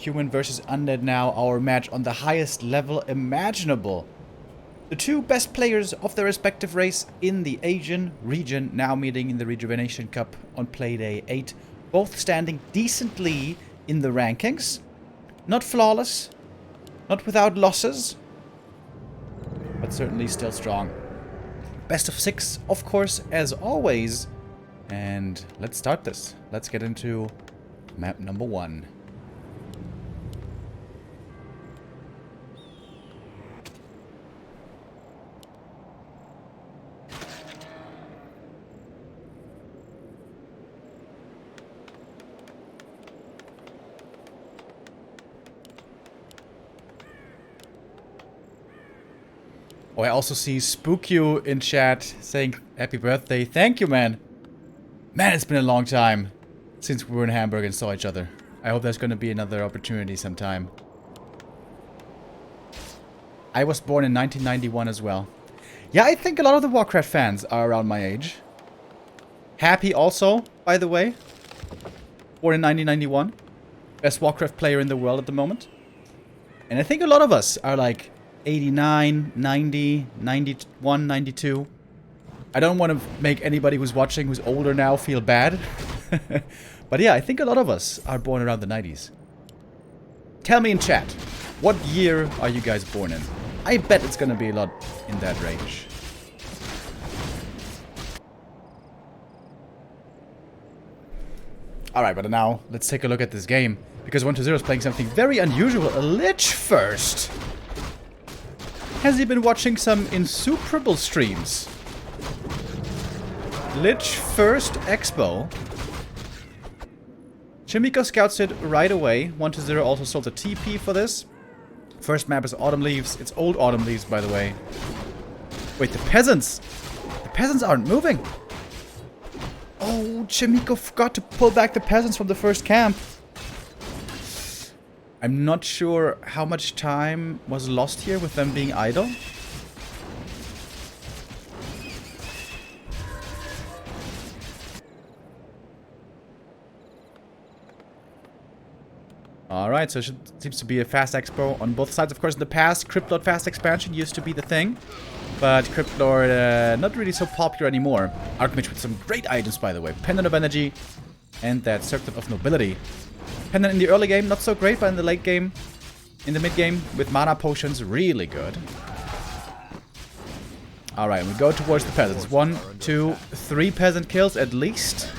Human versus Undead now, our match on the highest level imaginable. The two best players of their respective race in the Asian region now meeting in the Rejuvenation Cup on Playday 8. Both standing decently in the rankings. Not flawless, not without losses, but certainly still strong. Best of 6, of course, as always. And let's start this. Let's get into map number 1. Oh, I also see Spook You in chat saying happy birthday. Thank you, man. Man, it's been a long time since we were in Hamburg and saw each other. I hope there's going to be another opportunity sometime. I was born in 1991 as well. Yeah, I think a lot of the Warcraft fans are around my age. Happy also, by the way. Born in 1991. Best Warcraft player in the world at the moment. And I think a lot of us are like 89, 90, 91, 92. I don't want to make anybody who's watching who's older now feel bad. But yeah, I think a lot of us are born around the 90s. Tell me in chat, what year are you guys born in? I bet it's gonna be a lot in that range. Alright, but now let's take a look at this game. Because 120 is playing something very unusual. A Lich first. Has he been watching some insuperable streams? Lich first Expo. Chaemiko scouts it right away. 120 also sold a TP for this. First map is Autumn Leaves. It's old Autumn Leaves, by the way. Wait, the peasants! The peasants aren't moving! Oh, Chaemiko forgot to pull back the peasants from the first camp. I'm not sure how much time was lost here with them being idle. Alright, so it seems to be a fast expo on both sides. Of course, in the past, Crypt Lord fast expansion used to be the thing. But Crypt Lord, not really so popular anymore. Archmage with some great items, by the way. Pendant of Energy and that Circlet of Nobility. Pendant in the early game, not so great, but in the late game, in the mid game, with mana potions, really good. Alright, we go towards the peasants. 1, 2, 3 peasant kills at least.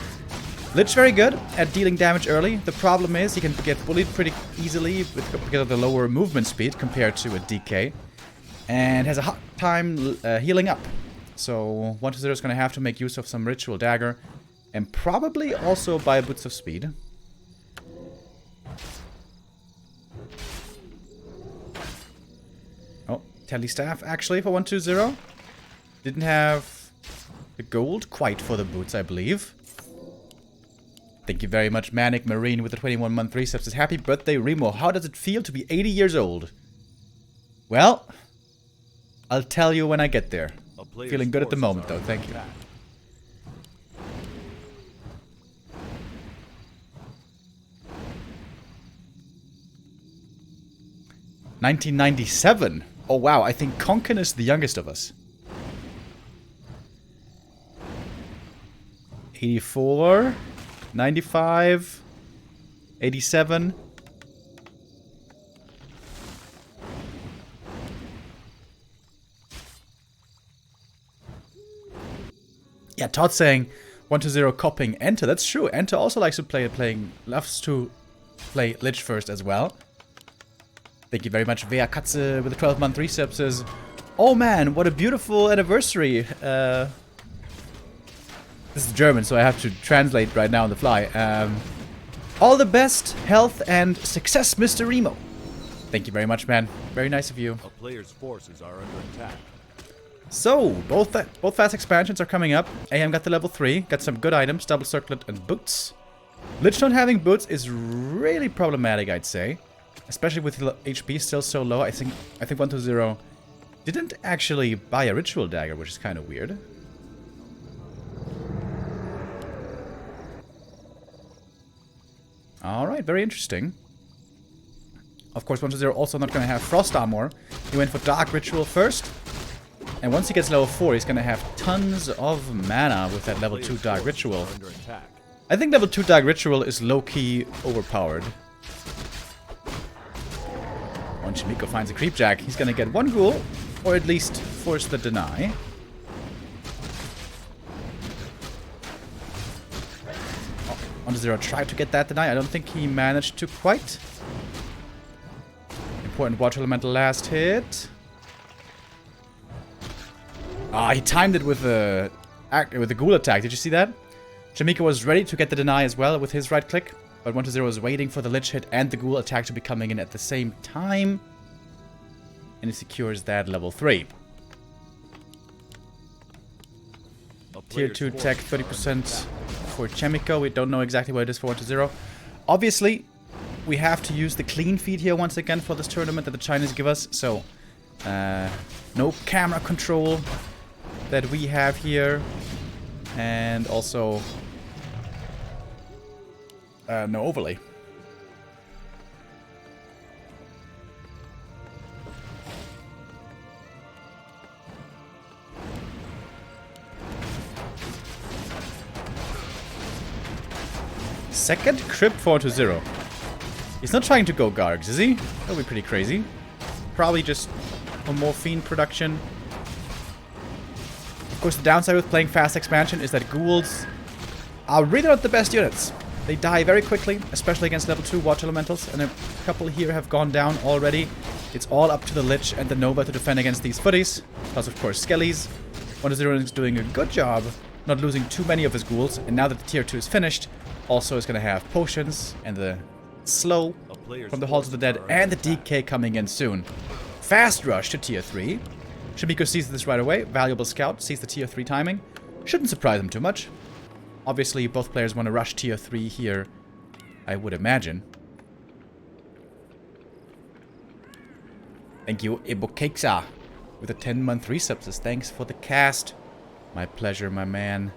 Lich very good at dealing damage early. The problem is he can get bullied pretty easily because of the lower movement speed compared to a DK. And has a hard time healing up. So 120 is going to have to make use of some Ritual Dagger. And probably also buy a Boots of Speed. Oh, Telestaff actually for 120. Didn't have the gold quite for the boots, I believe. Thank you very much, Manic Marine with the 21-month resub. Says, happy birthday, Remo. How does it feel to be 80 years old? Well, I'll tell you when I get there. Feeling good at the moment, though. Thank you. 1997. Oh wow, I think Konkin is the youngest of us. 84, 95, 87. Yeah, Todd saying 120 copying Enter. That's true. Enter also likes to loves to play Lich first as well. Thank you very much, Vea Katze with the 12-month resub says, oh man, what a beautiful anniversary. This is German, so I have to translate right now on the fly. All the best, health, and success, Mr. Remo. Thank you very much, man. Very nice of you. A player's forces are under attack. So, both fast expansions are coming up. AM got the level 3, got some good items, double circlet and boots. Lich not having boots is really problematic, I'd say. Especially with HP still so low. I think 120 didn't actually buy a ritual dagger, which is kind of weird. Alright, very interesting. Of course, 1-0 also not going to have Frost Armor. He went for Dark Ritual first. And once he gets level 4, he's going to have tons of mana with that level 2 Dark Ritual. I think level 2 Dark Ritual is low-key overpowered. When Chaemiko finds a Creepjack, he's going to get 1 ghoul, or at least force the deny. Oh, 1-0 tried to get that deny. I don't think he managed to quite. Important Water Elemental last hit. Ah, he timed it with the ghoul attack. Did you see that? Chaemiko was ready to get the deny as well with his right click, but 1-0 was waiting for the Lich hit and the ghoul attack to be coming in at the same time. And he secures that level 3. Tier 2 tech 30% for Chaemiko. We don't know exactly what it is for 1-0. Obviously, we have to use the clean feed here once again for this tournament that the Chinese give us. So, no camera control that we have here, and also no overlay. Second crypt 4-0. He's not trying to go Gargs, is he? That would be pretty crazy. Probably just for more fiend production. Of course, the downside with playing fast expansion is that ghouls are really not the best units. They die very quickly, especially against level 2 Water Elementals, and a couple here have gone down already. It's all up to the Lich and the Nova to defend against these footies, plus of course Skellies. 1-0 is doing a good job not losing too many of his ghouls, and now that the tier 2 is finished, also is going to have potions and the slow from the Halls of the Dead and the DK coming in soon. Fast rush to tier 3. Chaemiko sees this right away. Valuable scout, sees the tier 3 timing. Shouldn't surprise him too much. Obviously, both players want to rush tier 3 here, I would imagine. Thank you, Ibokeksa, with a 10-month resubs. Thanks for the cast. My pleasure, my man.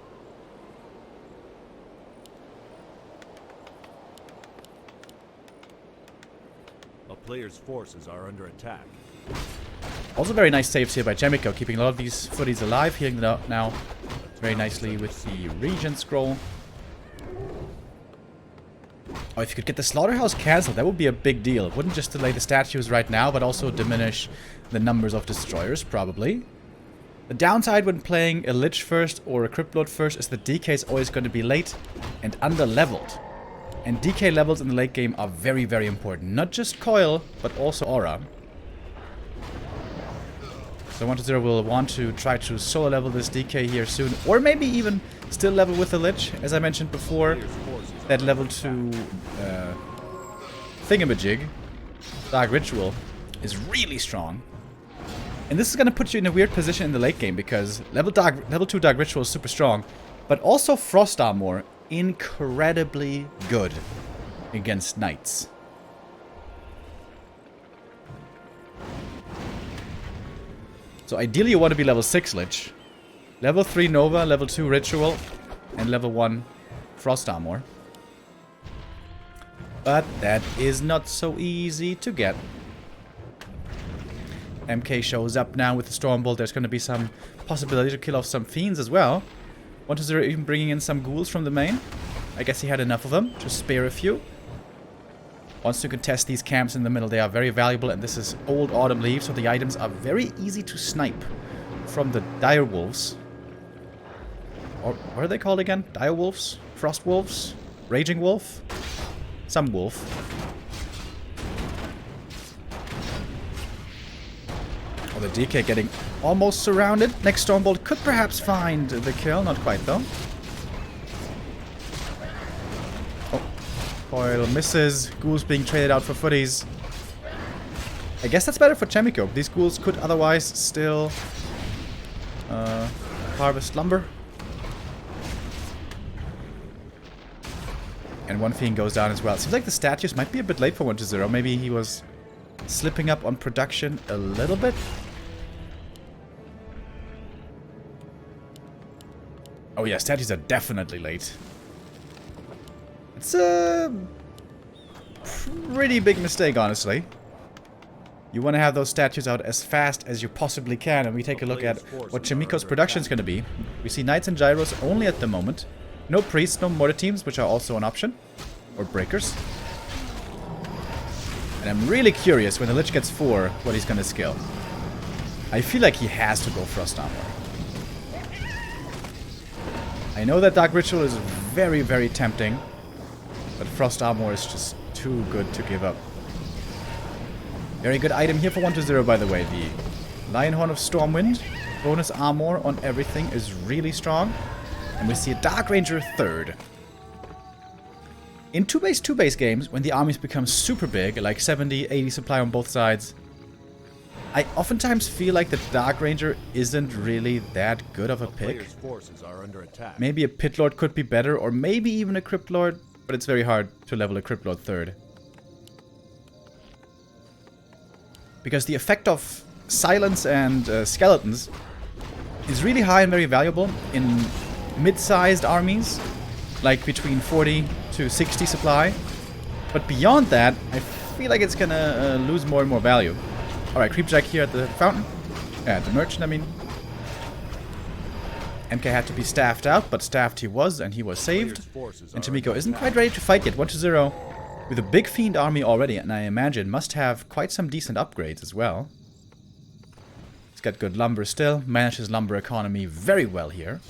A player's forces are under attack. Also very nice saves here by Chaemiko, keeping a lot of these footies alive, healing them up now very nicely with the Regent Scroll. Oh, if you could get the Slaughterhouse cancelled, that would be a big deal. Wouldn't just delay the statues right now, but also diminish the numbers of destroyers, probably. The downside when playing a Lich first or a Cryptlord first is the DK is always going to be late and under-leveled. And DK levels in the late game are very, very important. Not just Coil, but also Aura. So 1-0 will want to try to solo level this DK here soon. Or maybe even still level with the Lich. As I mentioned before, that level 2 thingamajig, Dark Ritual, is really strong. And this is going to put you in a weird position in the late game because level 2 Dark Ritual is super strong. But also Frost Armor, incredibly good against Knights. So ideally you want to be level 6 Lich. Level 3 Nova, level 2 Ritual, and level 1 Frost Armor. But that is not so easy to get. MK shows up now with the Stormbolt. There's going to be some possibility to kill off some fiends as well. 1-0 even bringing in some ghouls from the main. I guess he had enough of them to spare a few. Wants to contest these camps in the middle. They are very valuable, and this is old autumn leaves, so the items are very easy to snipe from the dire wolves. Or what are they called again? Dire wolves? Frost wolves? Raging wolf? Some wolf. Oh, the DK getting almost surrounded. Next Stormbolt could perhaps find the kill. Not quite, though. Oh. Coil misses. Ghouls being traded out for footies. I guess that's better for Chaemiko. These ghouls could otherwise still harvest lumber. And one fiend goes down as well. Seems like the statues might be a bit late for 1-0. Maybe he was slipping up on production a little bit. Oh yeah, statues are definitely late. It's a pretty big mistake, honestly. You want to have those statues out as fast as you possibly can. And we take a look at what Chaemiko's production is going to be. We see Knights and Gyros only at the moment. No Priests, no Mortar Teams, which are also an option. Or Breakers. And I'm really curious when the Lich gets 4, what he's going to skill. I feel like he has to go Frost Armor. I know that Dark Ritual is very, very tempting. But Frost Armor is just too good to give up. Very good item here for 1-0, by the way. The Lion Horn of Stormwind. Bonus armor on everything is really strong. And we see a Dark Ranger 3rd. In 2-base games, when the armies become super big, like 70, 80 supply on both sides, I oftentimes feel like the Dark Ranger isn't really that good of a pick. Forces are under attack. Maybe a Pit Lord could be better, or maybe even a Crypt Lord, but it's very hard to level a Crypt Lord 3rd. Because the effect of silence and skeletons is really high and very valuable in mid-sized armies, like between 40 to 60 supply. But beyond that, I feel like it's gonna lose more and more value. Alright, Creepjack here at the fountain. At the merchant, I mean. MK had to be staffed out, but staffed he was, and he was saved. And Chaemiko isn't quite ready to fight yet. 1-0 with a big Fiend army already, and I imagine must have quite some decent upgrades as well. He's got good lumber still. Managed his lumber economy very well here.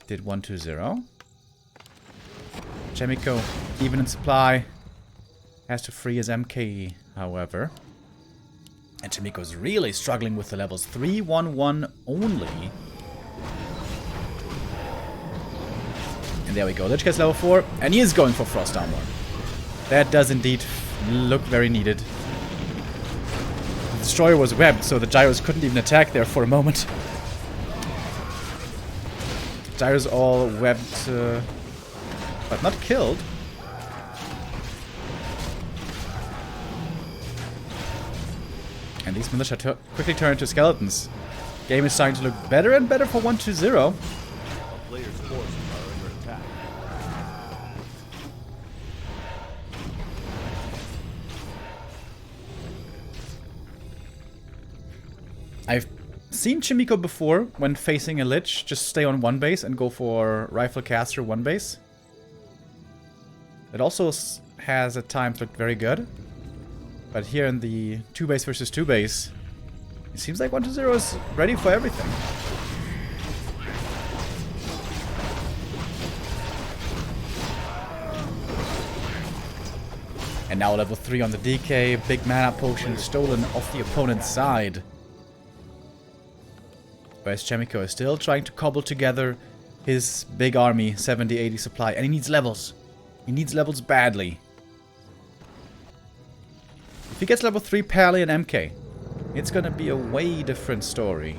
Did 1-0. Chaemiko, even in supply, has to free his MK, however. And Chaemiko's really struggling with the levels 3-1-1 only. And there we go. Lich gets level 4, and he is going for Frost Armor. That does indeed look very needed. The Destroyer was webbed, so the Gyros couldn't even attack there for a moment. The Gyros all webbed, but not killed. And these militia quickly turn into skeletons. Game is starting to look better and better for 1-0. Players' forces are under attack. I've seen Chaemiko before when facing a Lich just stay on one base and go for Rifle Caster one base. It also has at times looked very good. But here in the 2-base versus 2-base, it seems like 1-0 is ready for everything. And now level 3 on the DK, big mana potion stolen off the opponent's side. Whereas Chaemiko is still trying to cobble together his big army, 70-80 supply, and he needs levels. He needs levels badly. If he gets level 3 Pally and MK, it's gonna be a way different story.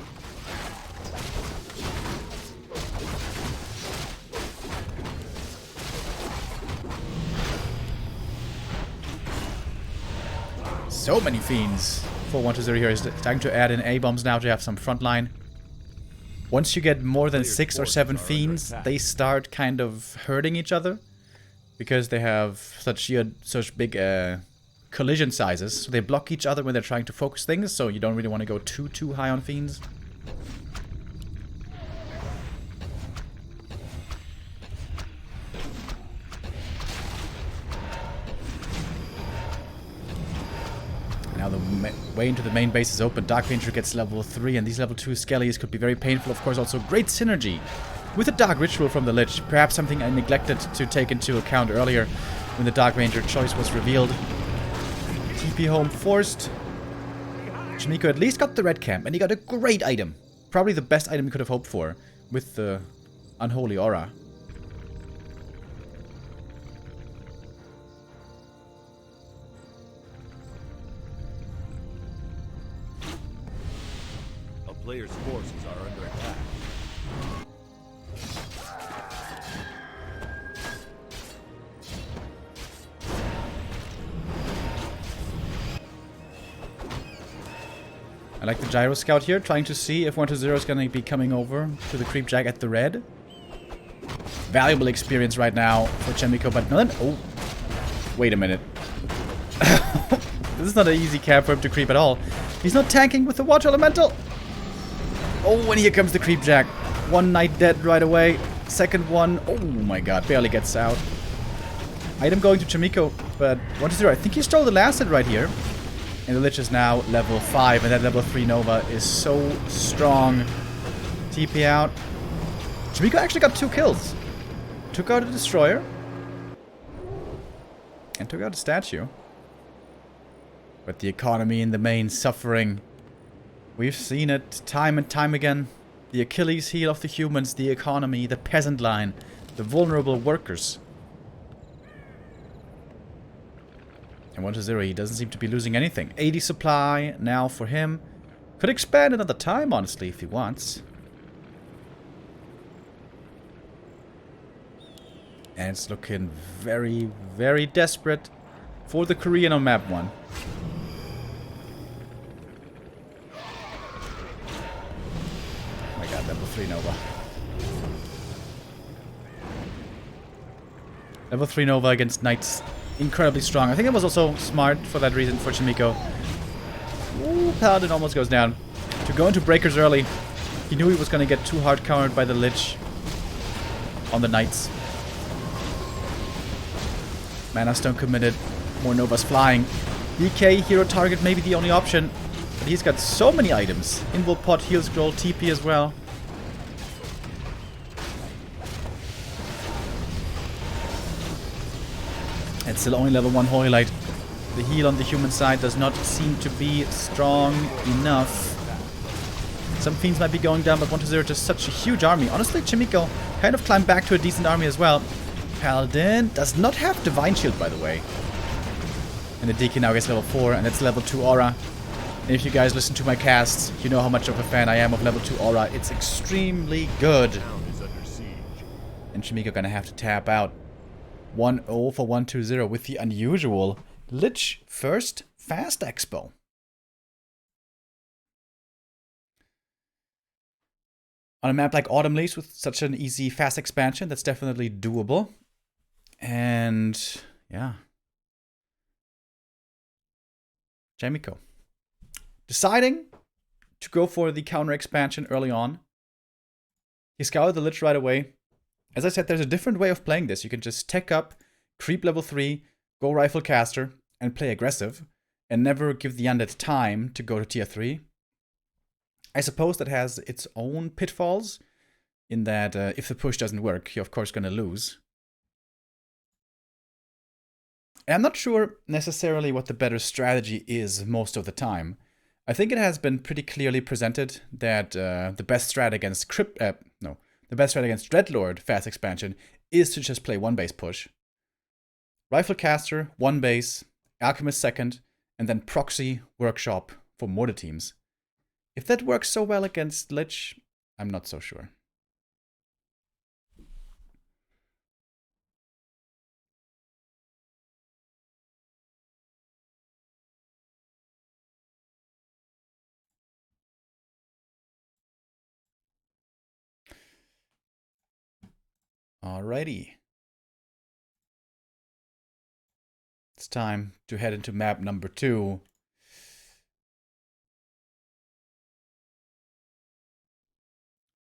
So many Fiends for 1-0 here. It's time to add in A-bombs now to have some frontline. Once you get more than 6 or 7 Fiends, they start kind of hurting each other. Because they have such big collision sizes. So they block each other when they're trying to focus things, so you don't really want to go too high on Fiends. Now the way into the main base is open. Dark Ranger gets level 3, and these level 2 Skellies could be very painful. Of course, also great synergy with a Dark Ritual from the Lich. Perhaps something I neglected to take into account earlier when the Dark Ranger choice was revealed. TP home forced. Chaemiko at least got the red camp, and he got a great item. Probably the best item he could have hoped for with the Unholy Aura. A player's forces are under attack. I like the Gyro Scout here, trying to see if 1-0 is going to be coming over to the Creepjack at the red. Valuable experience right now for Chaemiko, but none. Oh, wait a minute. This is not an easy cap for him to creep at all. He's not tanking with the Water Elemental. Oh, and here comes the creep jack. One knight dead right away. Second one. Oh my god, barely gets out. Item going to Chaemiko, but 1-0. I think he stole the last hit right here. And the Lich is now level 5, and that level 3 Nova is so strong. TP out. Chaemiko actually got 2 kills. Took out a Destroyer. And took out a statue. But the economy in the main suffering. We've seen it time and time again. The Achilles heel of the humans, the economy, the peasant line, the vulnerable workers. And 1-0, he doesn't seem to be losing anything. 80 supply now for him. Could expand another time, honestly, if he wants. And it's looking very, very desperate for the Korean on map 1. Oh my god, level 3 Nova. Level 3 Nova against Knights. Incredibly strong. I think it was also smart for that reason for Chaemiko. Ooh, Paladin almost goes down. To go into Breakers early. He knew he was going to get too hard countered by the Lich on the Knights. Mana Stone committed. More Novas flying. DK, hero target, maybe the only option. But he's got so many items. Invul Pot, Heal Scroll, TP as well. And still only level 1 Holy Light. The heal on the human side does not seem to be strong enough. Some Fiends might be going down, but 1-0 just such a huge army. Honestly, Chaemiko kind of climbed back to a decent army as well. Paladin does not have Divine Shield, by the way. And the DK now gets level 4, and it's level 2 Aura. And if you guys listen to my casts, you know how much of a fan I am of level 2 Aura. It's extremely good. And Chaemiko gonna have to tap out. 1-0 for 1-2-0 with the unusual Lich first Fast Expo. On a map like Autumn Leaves with such an easy fast expansion, that's definitely doable. And yeah. Chaemiko deciding to go for the counter expansion early on. He scouted the Lich right away. As I said, there's a different way of playing this. You can just tech up, creep level 3, go Rifle Caster, and play aggressive, and never give the Undead time to go to tier 3. I suppose that has its own pitfalls, in that if the push doesn't work, you're of course going to lose. And I'm not sure necessarily what the better strategy is most of the time. I think it has been pretty clearly presented that the best strat against the best strat against Dreadlord fast expansion is to just play 1 base push. Rifle Caster, 1 base, Alchemist second, and then Proxy Workshop for mortar teams. If that works so well against Lich, I'm not so sure. Alrighty. It's time to head into map number 2.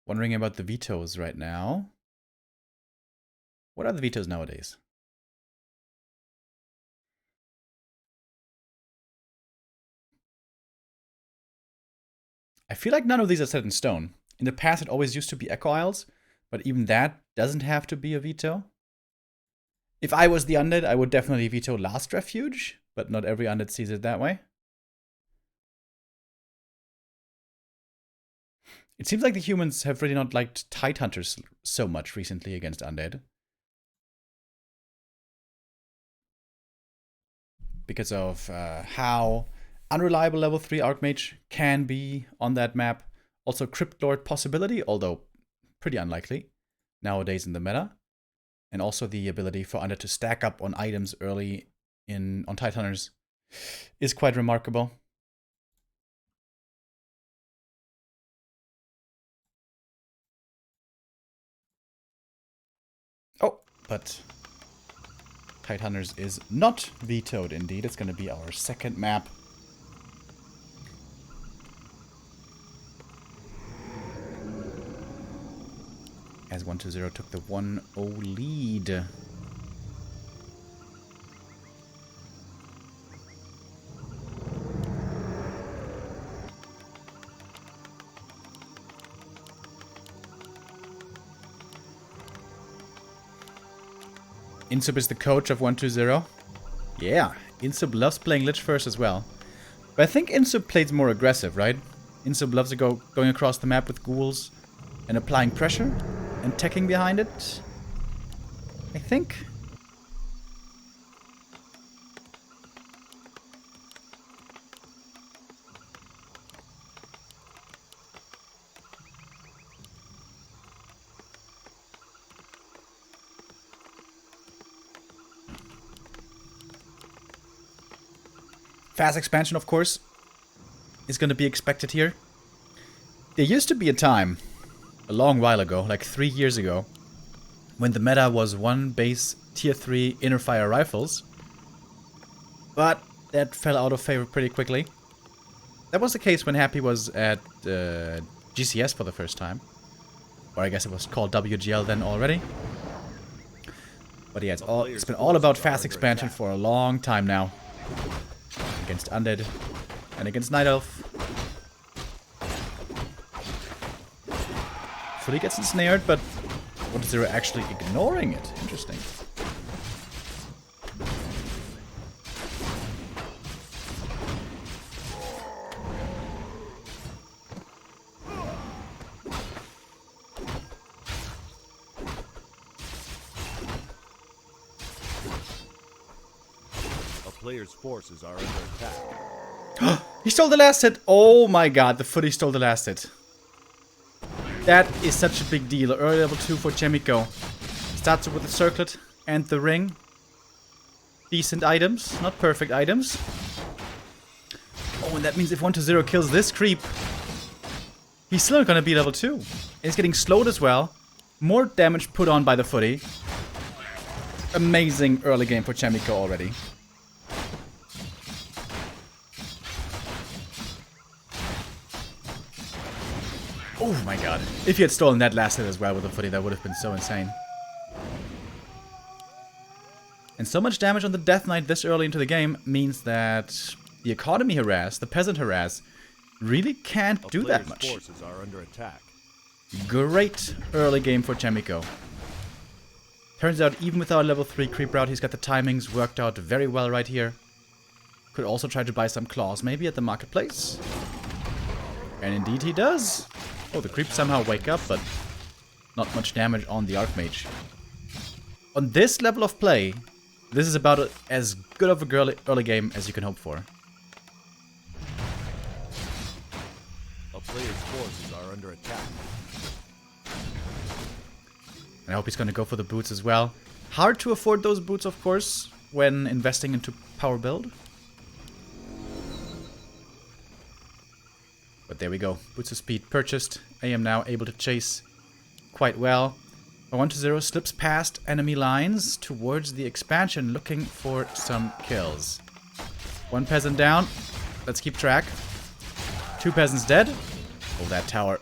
Wondering about the vetoes right now. What are the vetoes nowadays? I feel like none of these are set in stone. In the past, it always used to be Echo Isles, but even that doesn't have to be a veto. If I was the Undead, I would definitely veto Last Refuge, but not every Undead sees it that way. It seems like the humans have really not liked Tide Hunters so much recently against Undead. Because of how unreliable level 3 Archmage can be on that map. Also Crypt Lord possibility, although pretty unlikely nowadays in the meta. And also the ability for Undead to stack up on items early on Tide Hunters is quite remarkable. Oh, but Kite Hunters is not vetoed indeed. It's going to be our second map. As 1-0 took the 1-0 lead. Insub is the coach of 1-0. Yeah, Insub loves playing Lich first as well. But I think Insub plays more aggressive, right? Insub loves to going across the map with ghouls and applying pressure and teching behind it. I think. Fast expansion, of course, is going to be expected here. There used to be a time, a long while ago, like 3 years ago, when the meta was 1 base tier 3 inner fire rifles. But that fell out of favor pretty quickly. That was the case when Happy was at GCS for the first time. Or I guess it was called WGL then already. But yeah, it's been all about fast expansion for a long time now. Against Undead and against Night Elf. Fully gets ensnared, but 1-0 actually ignoring it. Interesting. Player's forces are under attack. He stole the last hit. Oh my god, the footy stole the last hit. That is such a big deal. Early level 2 for Chaemiko. Starts with the circlet and the ring. Decent items, not perfect items. Oh, and that means if 1-0 kills this creep, he's still gonna be level 2. He's getting slowed as well. More damage put on by the footy. Amazing early game for Chaemiko already. Oh my god. If he had stolen that last hit as well with the footy, that would have been so insane. And so much damage on the Death Knight this early into the game means that the economy harass, the peasant harass, really can't do that much. Forces are under attack. Great early game for Chaemiko. Turns out even with our level 3 creep route, he's got the timings worked out very well right here. Could also try to buy some claws maybe at the marketplace. And indeed he does. Oh, the creeps somehow wake up, but not much damage on the Archmage. On this level of play, this is about as good of a early game as you can hope for. A player's forces are under attack. And I hope he's going to go for the boots as well. Hard to afford those boots, of course, when investing into power build. But there we go. Boots of Speed purchased. I am now able to chase quite well. 1-0 slips past enemy lines towards the expansion, looking for some kills. 1 peasant down. Let's keep track. 2 peasants dead. Oh, that tower.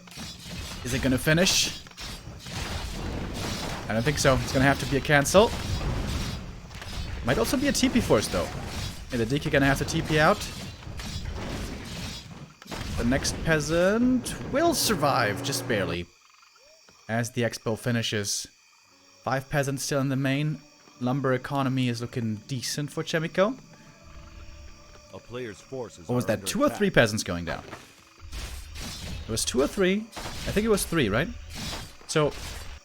Is it going to finish? I don't think so. It's going to have to be a cancel. Might also be a TP force, though. Yeah, the DK going to have to TP out. The next peasant will survive, just barely. As the expo finishes. 5 peasants still in the main. Lumber economy is looking decent for Chaemiko. A player's forces Or was that 2 or 3 peasants going down? It was 2 or 3. I think it was 3, right? So,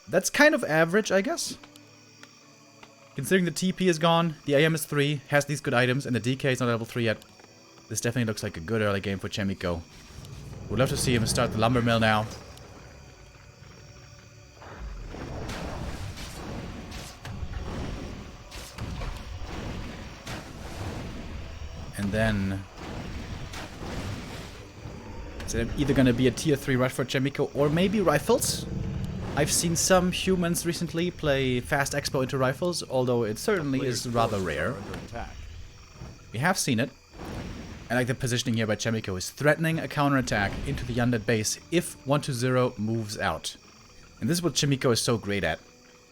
that's kind of average, I guess. Considering the TP is gone, the AM is 3, has these good items, and the DK is not level 3 yet. This definitely looks like a good early game for Chaemiko. Would love to see him start the lumber mill now. And then it's either going to be a tier 3 rush for Chaemiko or maybe rifles. I've seen some humans recently play fast expo into rifles, although it certainly is rather rare. We have seen it. I like the positioning here by Chaemiko, is threatening a counterattack into the undead base if 120 moves out. And this is what Chaemiko is so great at.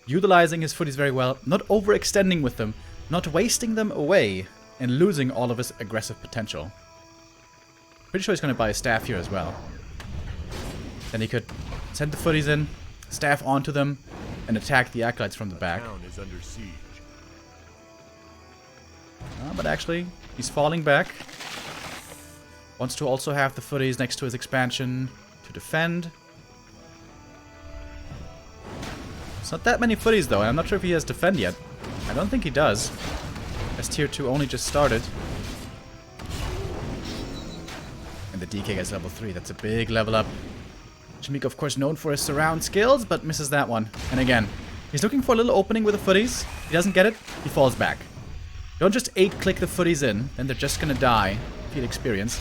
Utilizing his footies very well, not overextending with them, not wasting them away, and losing all of his aggressive potential. Pretty sure he's going to buy a staff here as well. Then he could send the footies in, staff onto them, and attack the acolytes from the back. Town is under siege. But actually, he's falling back. Wants to also have the footies next to his expansion to defend. It's not that many footies though, and I'm not sure if he has defend yet. I don't think he does, as tier 2 only just started. And the DK gets level 3, that's a big level up. Chaemiko, of course, known for his surround skills, but misses that one. And again, he's looking for a little opening with the footies. He doesn't get it, he falls back. Don't just 8-click the footies in, then they're just gonna die. Feel experience.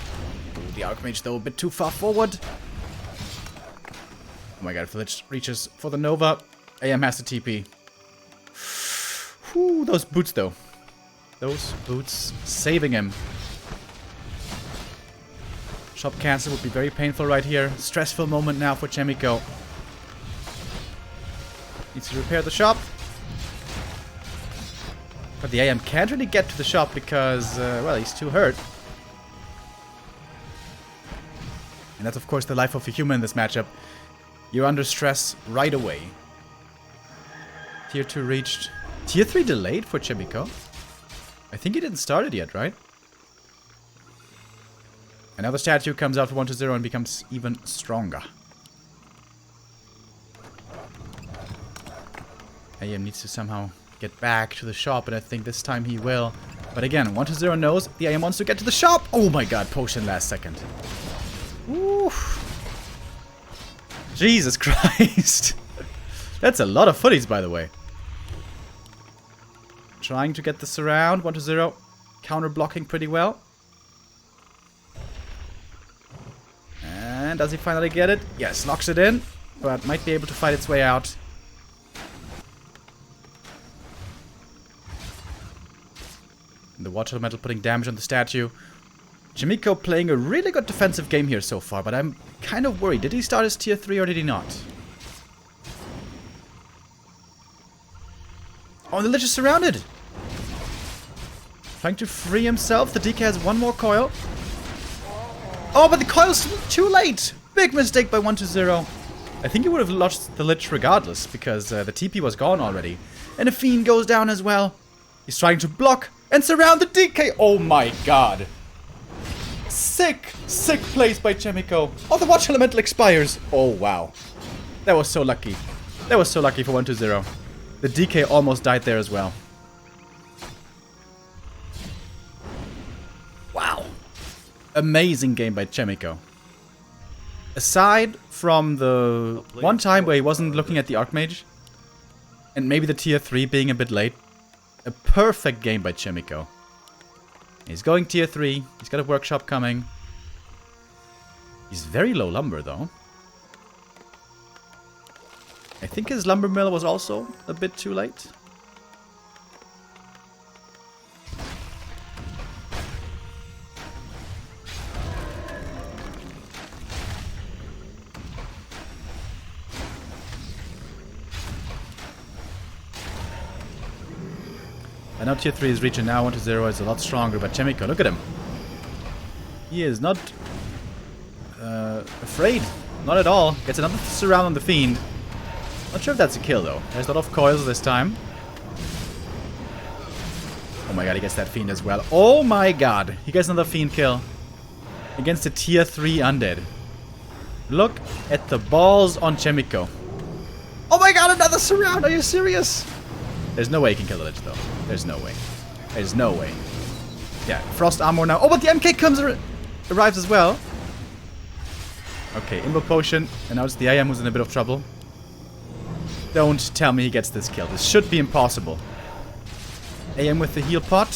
Ooh, the Archmage, though, a bit too far forward. Oh my god, if the Lich reaches for the Nova, AM has to TP. Whew, those boots, though. Those boots saving him. Shop cancel would be very painful right here. Stressful moment now for Chaemiko. Needs to repair the shop. But the AM can't really get to the shop because, well, he's too hurt. And that's, of course, the life of a human in this matchup. You're under stress right away. Tier 2 reached. Tier 3 delayed for Chaemiko. I think he didn't start it yet, right? Another statue comes out for 120 and becomes even stronger. AM needs to somehow get back to the shop, and I think this time he will. But again, 120 knows the AM wants to get to the shop. Oh my god, potion last second. Woo. Jesus Christ. That's a lot of footies, by the way. Trying to get the surround. 120 counter blocking pretty well. And does he finally get it? Yes, locks it in, but might be able to fight its way out. And the Water Elemental putting damage on the statue. Chaemiko playing a really good defensive game here so far, but I'm kind of worried. Did he start his tier 3 or did he not? Oh, the Lich is surrounded! Trying to free himself. The DK has one more coil. Oh, but the coil's too late! Big mistake by 120. I think he would have lost the Lich regardless, because the TP was gone already. And the Fiend goes down as well. He's trying to block and surround the DK. Oh my god. Sick, sick plays by Chaemiko. Oh, the Watch Elemental expires. Oh, wow. That was so lucky. That was so lucky for 120. The DK almost died there as well. Wow. Amazing game by Chaemiko. Aside from the one time where he wasn't looking at the Archmage, and maybe the tier 3 being a bit late, a perfect game by Chaemiko. He's going tier 3. He's got a workshop coming. He's very low lumber, though. I think his lumber mill was also a bit too late. I know tier 3 is reaching now, 120 is a lot stronger, but Chaemiko, look at him. He is not afraid. Not at all. Gets another surround on the Fiend. Not sure if that's a kill, though. There's a lot of coils this time. Oh my god, he gets that Fiend as well. Oh my god. He gets another Fiend kill. Against a tier 3 undead. Look at the balls on Chaemiko. Oh my god, another surround! Are you serious? There's no way he can kill the Lich, though. There's no way. There's no way. Yeah, Frost Armor now. Oh, but the MK arrives as well. Okay, Imbo Potion. And now it's the AM who's in a bit of trouble. Don't tell me he gets this kill. This should be impossible. AM with the heal pot.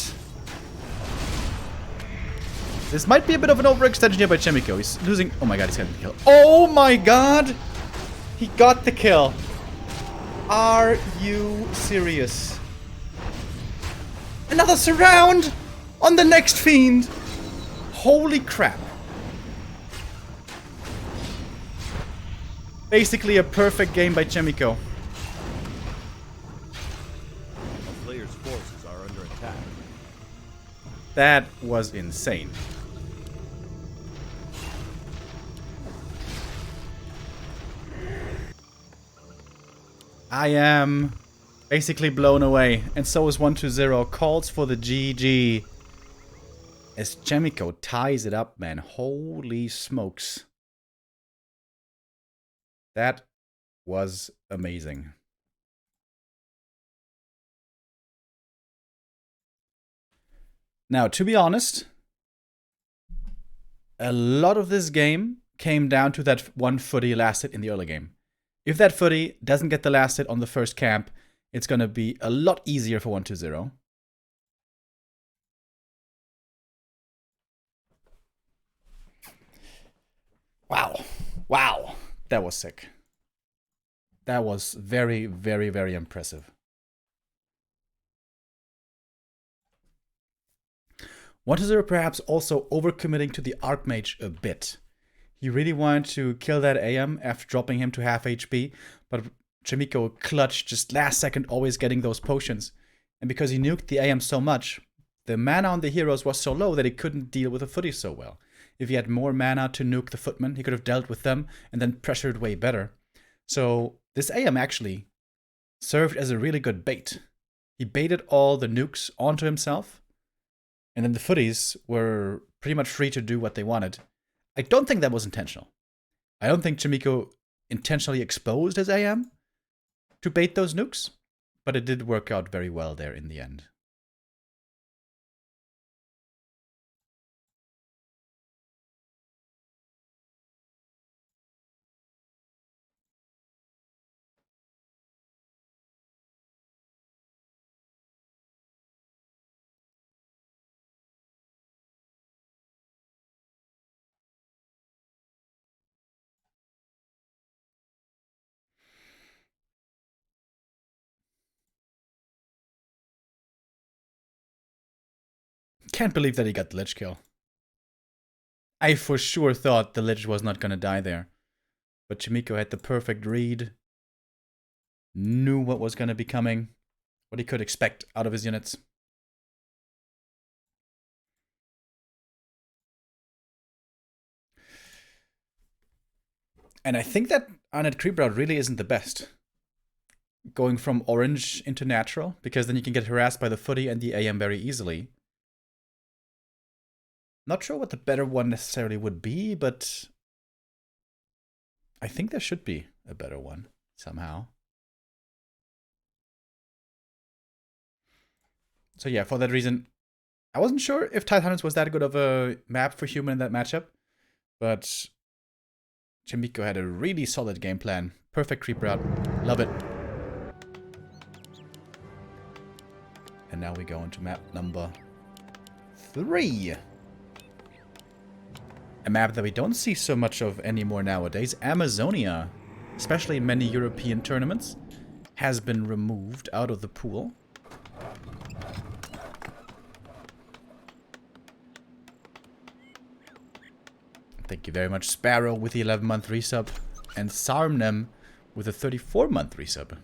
This might be a bit of an overextension here by Chaemiko. He's losing... Oh my god, he's getting the kill. Oh my god! He got the kill. Are you serious? Another surround on the next fiend. Holy crap. Basically a perfect game by Chaemiko. A player's forces are under attack. That was insane. I am basically blown away, and so is 120. Calls for the GG. As Chaemiko ties it up, man. Holy smokes. That was amazing. Now, to be honest, a lot of this game came down to that one footy last hit in the early game. If that footy doesn't get the last hit on the first camp, it's going to be a lot easier for 120. Wow. Wow. That was sick. That was very, very, very impressive. 120 perhaps also overcommitting to the Archmage a bit. He really wanted to kill that AM after dropping him to half HP, but Chaemiko clutched just last second, always getting those potions. And because he nuked the AM so much, the mana on the heroes was so low that he couldn't deal with the footy so well. If he had more mana to nuke the footmen, he could have dealt with them and then pressured way better. So this AM actually served as a really good bait. He baited all the nukes onto himself, and then the footies were pretty much free to do what they wanted. I don't think that was intentional. I don't think Chaemiko intentionally exposed his AM to bait those nukes, but it did work out very well there in the end. Can't believe that he got the Lich kill. I for sure thought the Lich was not gonna die there. But Chaemiko had the perfect read. Knew what was gonna be coming. What he could expect out of his units. And I think that Arnet Creep route really isn't the best. Going from orange into natural, because then you can get harassed by the footy and the AM very easily. Not sure what the better one necessarily would be, but I think there should be a better one somehow. So yeah, for that reason, I wasn't sure if Titanic was that good of a map for human in that matchup, but Chaemiko had a really solid game plan. Perfect creep route. Love it. And now we go into map number 3. A map that we don't see so much of anymore nowadays. Amazonia, especially in many European tournaments, has been removed out of the pool. Thank you very much, Sparrow with the 11-month resub, and Sarmnem with a 34-month resub.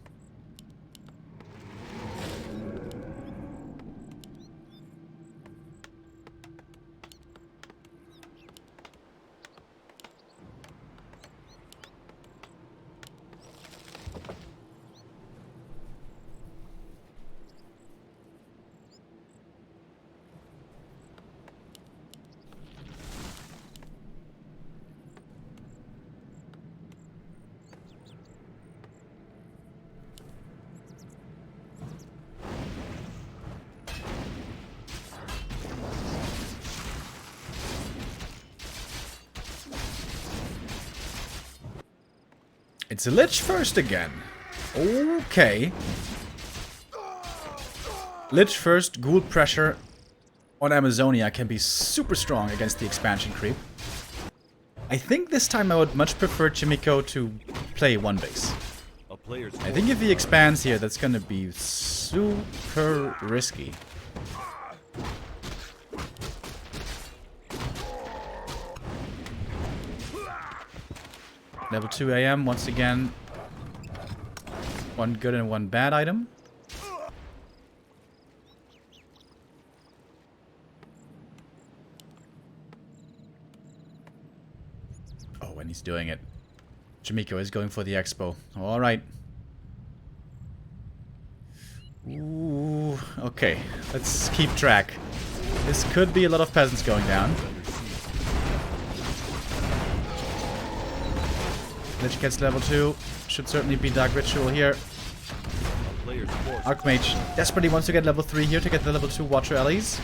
It's a Lich first again. Okay. Lich first, Ghoul pressure on Amazonia can be super strong against the expansion creep. I think this time I would much prefer Chaemiko to play one base. player's I think if he expands here, that's gonna be super risky. Level 2 AM, once again. One good and one bad item. Oh, and he's doing it. Chaemiko is going for the expo. Alright. Ooh, okay. Let's keep track. This could be a lot of peasants going down. Lich gets level 2. Should certainly be Dark Ritual here. Archmage desperately wants to get level 3 here to get the level 2 Watcher Ellies.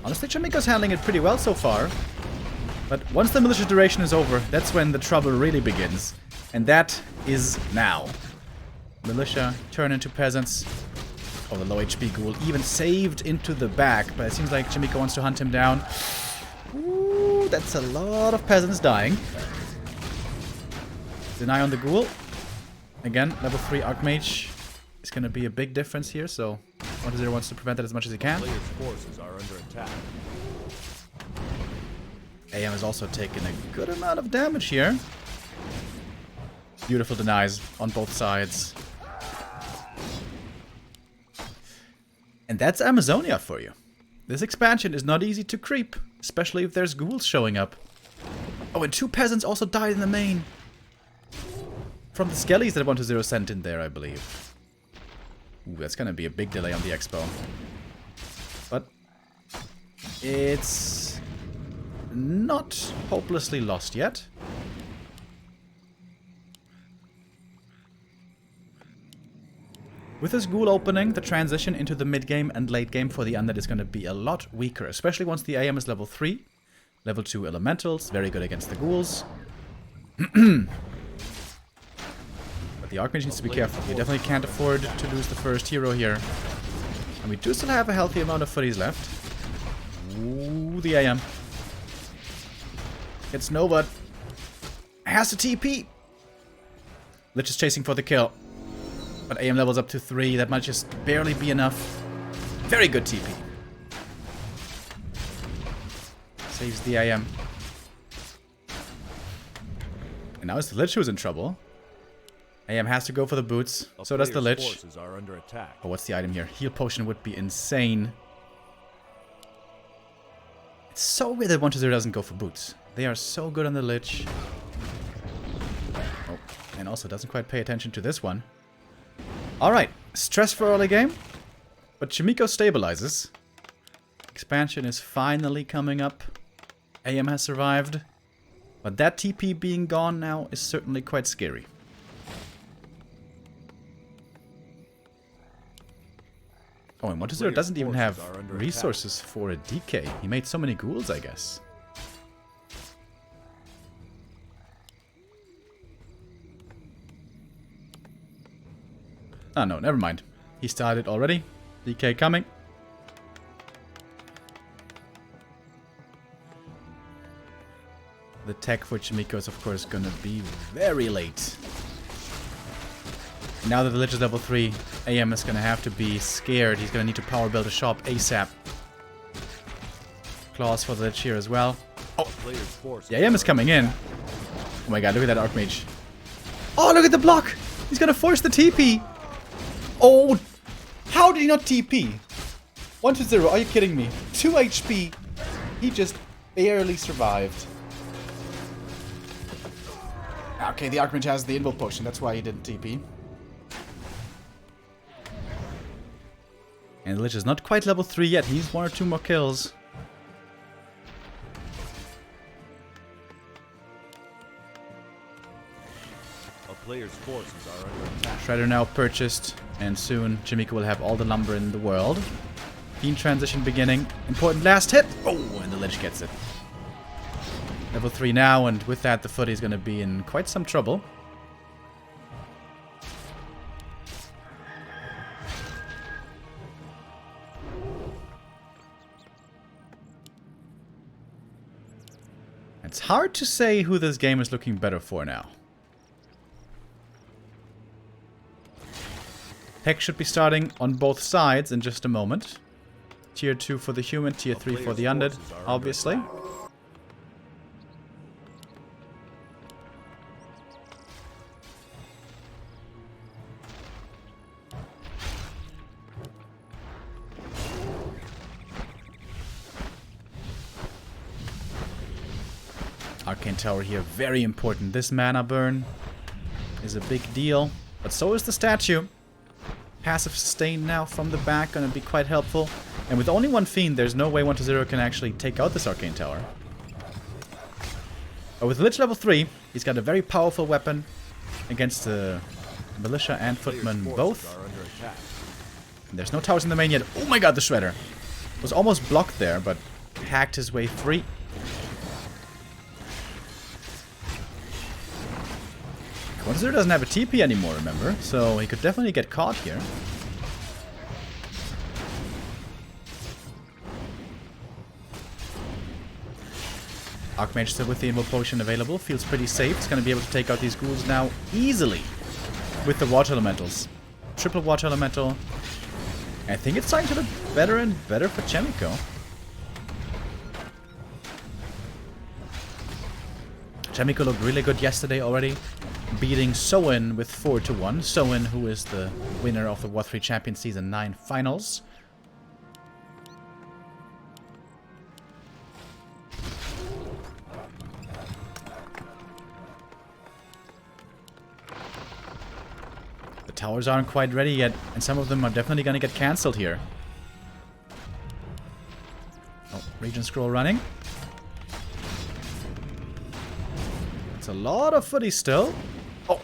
Honestly, Chaemiko's handling it pretty well so far. But once the militia duration is over, that's when the trouble really begins. And that is now. Militia turn into peasants. Oh, the low HP ghoul even saved into the back. But it seems like Chaemiko wants to hunt him down. Ooh, that's a lot of peasants dying. Deny on the ghoul. Again, level 3 Archmage is going to be a big difference here, so 1-0 wants to prevent that as much as he can. Player's forces are under attack. AM has also taken a good amount of damage here. Beautiful denies on both sides. And that's Amazonia for you. This expansion is not easy to creep, especially if there's ghouls showing up. Oh, and 2 peasants also died in the main. From the skellies that 1-0 sent in there, I believe. Ooh, that's gonna be a big delay on the expo. But it's not hopelessly lost yet. With this ghoul opening, the transition into the mid-game and late-game for the Undead is going to be a lot weaker, especially once the AM is level 3. Level 2 Elementals, very good against the ghouls. But the Archmage needs to be careful. You definitely can't afford to lose the first hero here. And we do still have a healthy amount of footies left. Ooh, the AM. Gets Nova. Has to TP. Lich is chasing for the kill. But AM levels up to 3. That might just barely be enough. Very good TP. Saves the AM. And now it's the Lich who's in trouble. AM has to go for the boots. So does the Lich. Oh, what's the item here? Heal potion would be insane. It's so weird that 1-0 doesn't go for boots. They are so good on the Lich. Oh, and also doesn't quite pay attention to this one. Alright, stress for early game. But Chaemiko stabilizes. Expansion is finally coming up. AM has survived. But that TP being gone now is certainly quite scary. Oh, and 1-0 doesn't even have resources for a DK. He made so many ghouls, I guess. Oh no, never mind. He started already. DK coming. The tech for Chaemiko is of course gonna be very late. Now that the Lich is level 3, AM is gonna have to be scared. He's gonna need to power build a shop ASAP. Claws for the Lich here as well. Oh, the AM is coming in. Oh my god, look at that Archmage. Oh, look at the block! He's gonna force the TP! Oh, how did he not TP? 1-0, are you kidding me? 2 HP. He just barely survived. Okay, the Archmage has the invoke potion, that's why he didn't TP. And the Lich is not quite level 3 yet, he needs 1 or 2 more kills. A player's forces are under attack. Shredder now purchased, and soon Chaemiko will have all the lumber in the world. Fiend transition beginning. Important last hit! Oh, and the Lich gets it. Level 3 now, and with that the footy is going to be in quite some trouble. It's hard to say who this game is looking better for now. Tech should be starting on both sides in just a moment. Tier 2 for the human, Tier 3 for the undead, obviously. Arcane Tower here, very important. This mana burn is a big deal, but so is the statue. Passive sustain now from the back, gonna be quite helpful. And with only one Fiend, there's no way 1-0 can actually take out this Arcane Tower. But with Lich level 3, he's got a very powerful weapon against the Militia and Footmen both. And there's no towers in the main yet. Oh my god, the Shredder! Was almost blocked there, but hacked his way free. 1-0 doesn't have a TP anymore, remember? So he could definitely get caught here. Archmage still with the Invo Potion available. Feels pretty safe. It's going to be able to take out these ghouls now easily with the Water Elementals. Triple Water Elemental. I think it's starting to look better and better for Chaemiko. Chaemiko looked really good yesterday already, beating Soin with 4-1. Soin, who is the winner of the Warcraft Champion Season 9 finals. The towers aren't quite ready yet, and some of them are definitely going to get cancelled here. Oh, Regen Scroll running. A lot of footy still. Oh,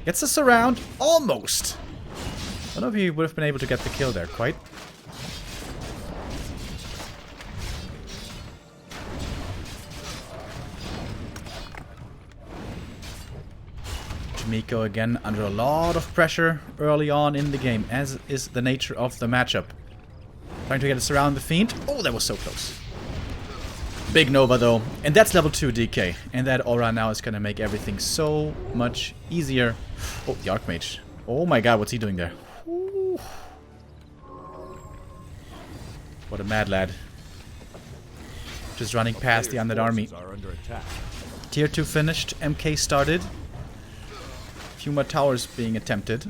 gets the surround. Almost. I don't know if he would have been able to get the kill there, quite. Chaemiko again under a lot of pressure early on in the game, as is the nature of the matchup. Trying to get us around the Fiend. Oh, that was so close. Big Nova though, and that's level 2 DK, and that aura now is gonna make everything so much easier. Oh, the Archmage. Oh my god, what's he doing there? Ooh. What a mad lad. Just running past the undead army. Tier 2 finished, MK started. Few more towers being attempted.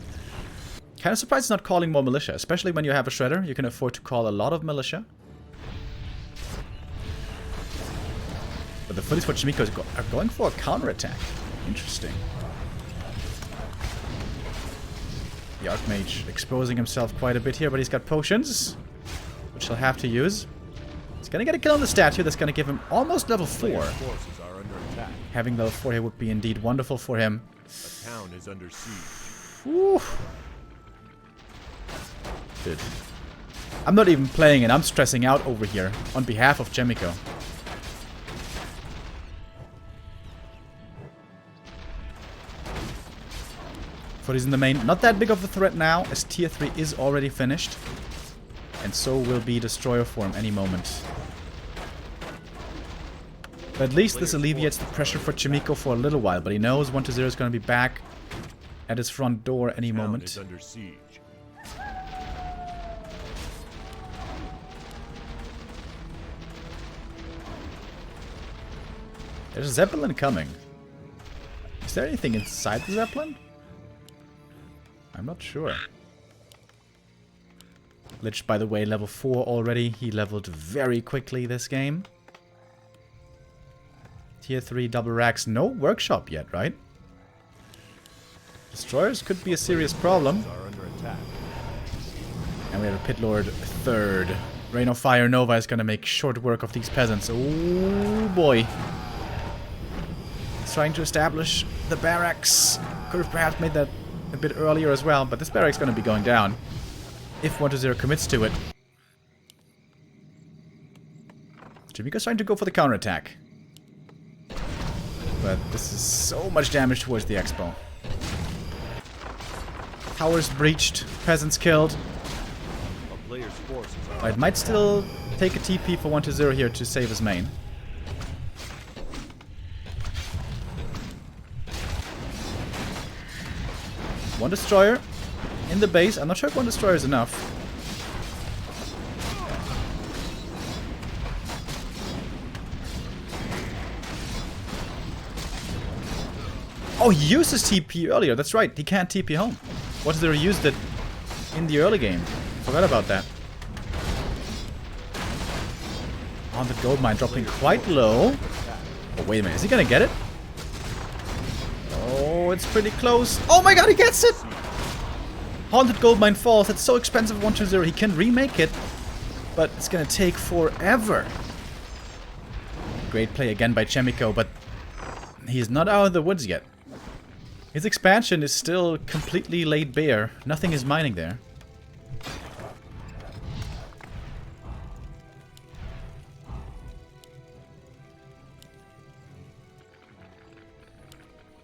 Kind of surprised it's not calling more militia, especially when you have a Shredder. You can afford to call a lot of militia. But the footies for Chaemiko are going for a counterattack. Interesting. The Archmage exposing himself quite a bit here, but he's got potions, which he'll have to use. He's going to get a kill on the statue. That's going to give him almost level 4. Having level 4 here would be indeed wonderful for him. The town is under siege. Whew. Good. I'm not even playing and I'm stressing out over here on behalf of Chaemiko. Footies in the main, not that big of a threat now, as Tier 3 is already finished. And so will be Destroyer form any moment. But at least this alleviates the pressure for Chaemiko for a little while, but he knows 1-0 is going to be back at his front door any moment. Under siege. There's a Zeppelin coming. Is there anything inside the Zeppelin? I'm not sure. Lich, by the way, level 4 already. He leveled very quickly this game. Tier 3 double racks. No workshop yet, right? Destroyers could be a serious problem. And we have a Pit Lord 3rd. Rain of Fire Nova is going to make short work of these peasants. Oh boy. He's trying to establish the barracks. Could have perhaps made that a bit earlier as well, but this barracks is going to be going down if 1-0 commits to it. Chaemiko's trying to go for the counterattack. But this is so much damage towards the Expo. Towers breached, peasants killed. It might still take a TP for 1-0 here to save his main. One Destroyer. in the base. I'm not sure if one destroyer is enough. Oh, he used his TP earlier. That's right. He can't TP home. WC3 used it in the early game. Forgot about that. On the gold mine, dropping quite low. Oh, wait a minute. Is he gonna get it? Oh, it's pretty close. Oh my god, he gets it! Haunted gold mine falls. That's so expensive. 120. He can remake it, but it's gonna take forever. Great play again by Chaemiko, but he's not out of the woods yet. His expansion is still completely laid bare. Nothing is mining there.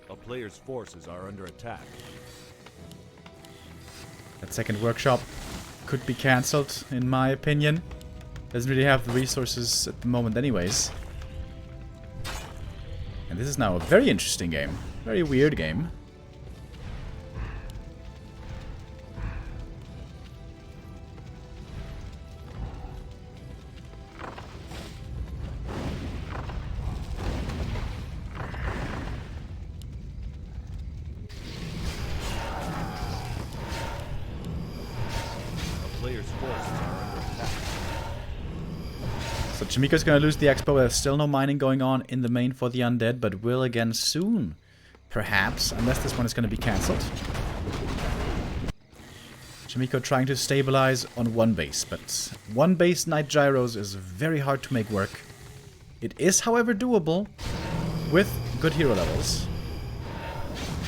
A player's forces are under attack. That second workshop could be cancelled, in my opinion. Doesn't really have the resources at the moment anyways. And this is now a very interesting game. Very weird game. Player's forces are under attack. So Chaemiko's gonna lose the expo. There's still no mining going on in the main for the undead, but will again soon. Perhaps, unless this one is gonna be cancelled. Chaemiko trying to stabilize on one base, but one base night gyros is very hard to make work. It is, however, doable with good hero levels,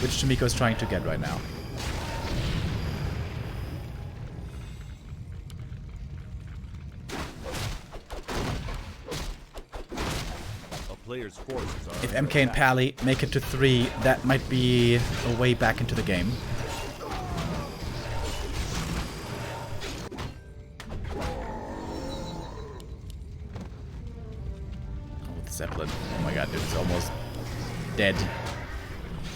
which Chaemiko is trying to get right now. Player's forces are If under MK and attack. Pally make it to 3, that might be a way back into the game. Oh, the Zeppelin. Oh my god, dude, it's almost dead.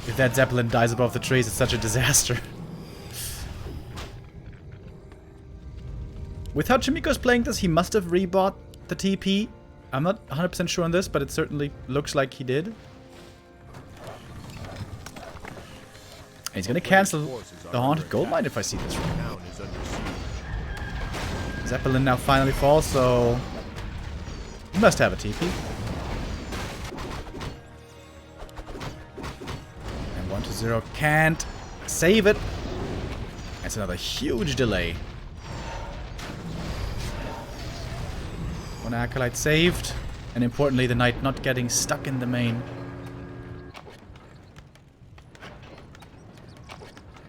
If that Zeppelin dies above the trees, it's such a disaster. With how Chaemiko's playing this, he must have rebought the TP. I'm not 100% sure on this, but it certainly looks like he did. And he's gonna cancel the Haunted Gold Mine if I see this right. Town is under siege. Zeppelin now finally falls, so he must have a TP. And 120 can't save it. That's another huge delay. One Acolyte saved, and importantly the Knight not getting stuck in the main.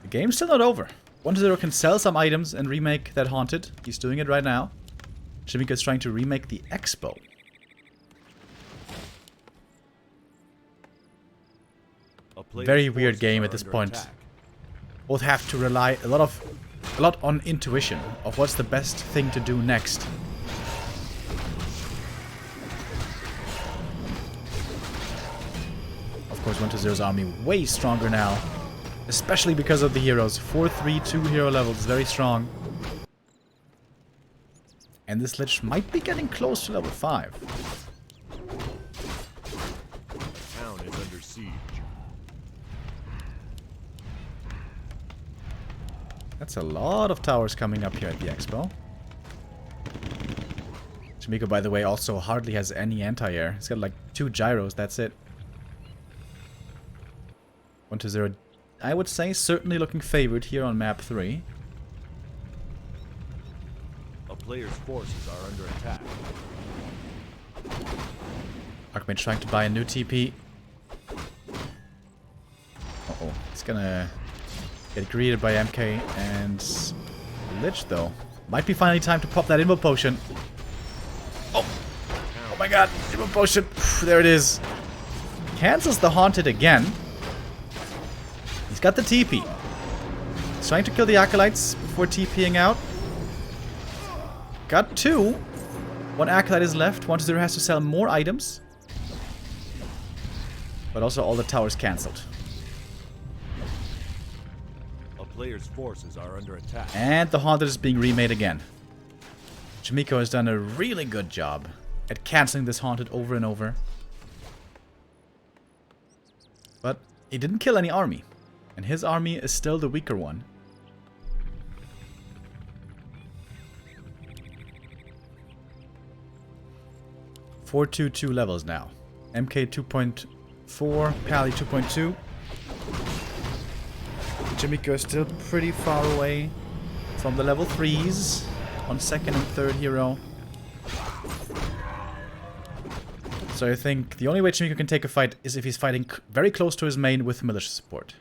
The game's still not over. 120 can sell some items and remake that Haunted. He's doing it right now. Chaemiko's trying to remake the Expo. Very weird game at this point. Both have to rely a lot on intuition of what's the best thing to do next. Of course, 120's army way stronger now, especially because of the heroes. 4-3-2 hero levels, very strong. And this Lich might be getting close to level 5. Town is under siege. That's a lot of towers coming up here at the Expo. Chaemiko, by the way, also hardly has any anti-air. He's got like 2 gyros, that's it. 120, I would say, certainly looking favored here on map 3. A player's forces are under attack. Archmage trying to buy a new TP. Uh-oh. He's gonna get greeted by MK and Lich, though. Might be finally time to pop that Invo Potion. Oh! Oh my god! Invo Potion! There it is. Cancels the Haunted again. He's got the TP. He's trying to kill the Acolytes before TPing out. Got 2. 1 Acolyte is left. 120 has to sell more items. But also all the towers cancelled. player's forces are under attack. And the Haunted is being remade again. Chaemiko has done a really good job at canceling this Haunted over and over. But he didn't kill any army. And his army is still the weaker one. .422 levels now. MK 2.4, Pally 2.2. Chaemiko is still pretty far away from the level 3s on second and third hero. So I think the only way Chaemiko can take a fight is if he's fighting very close to his main with militia support.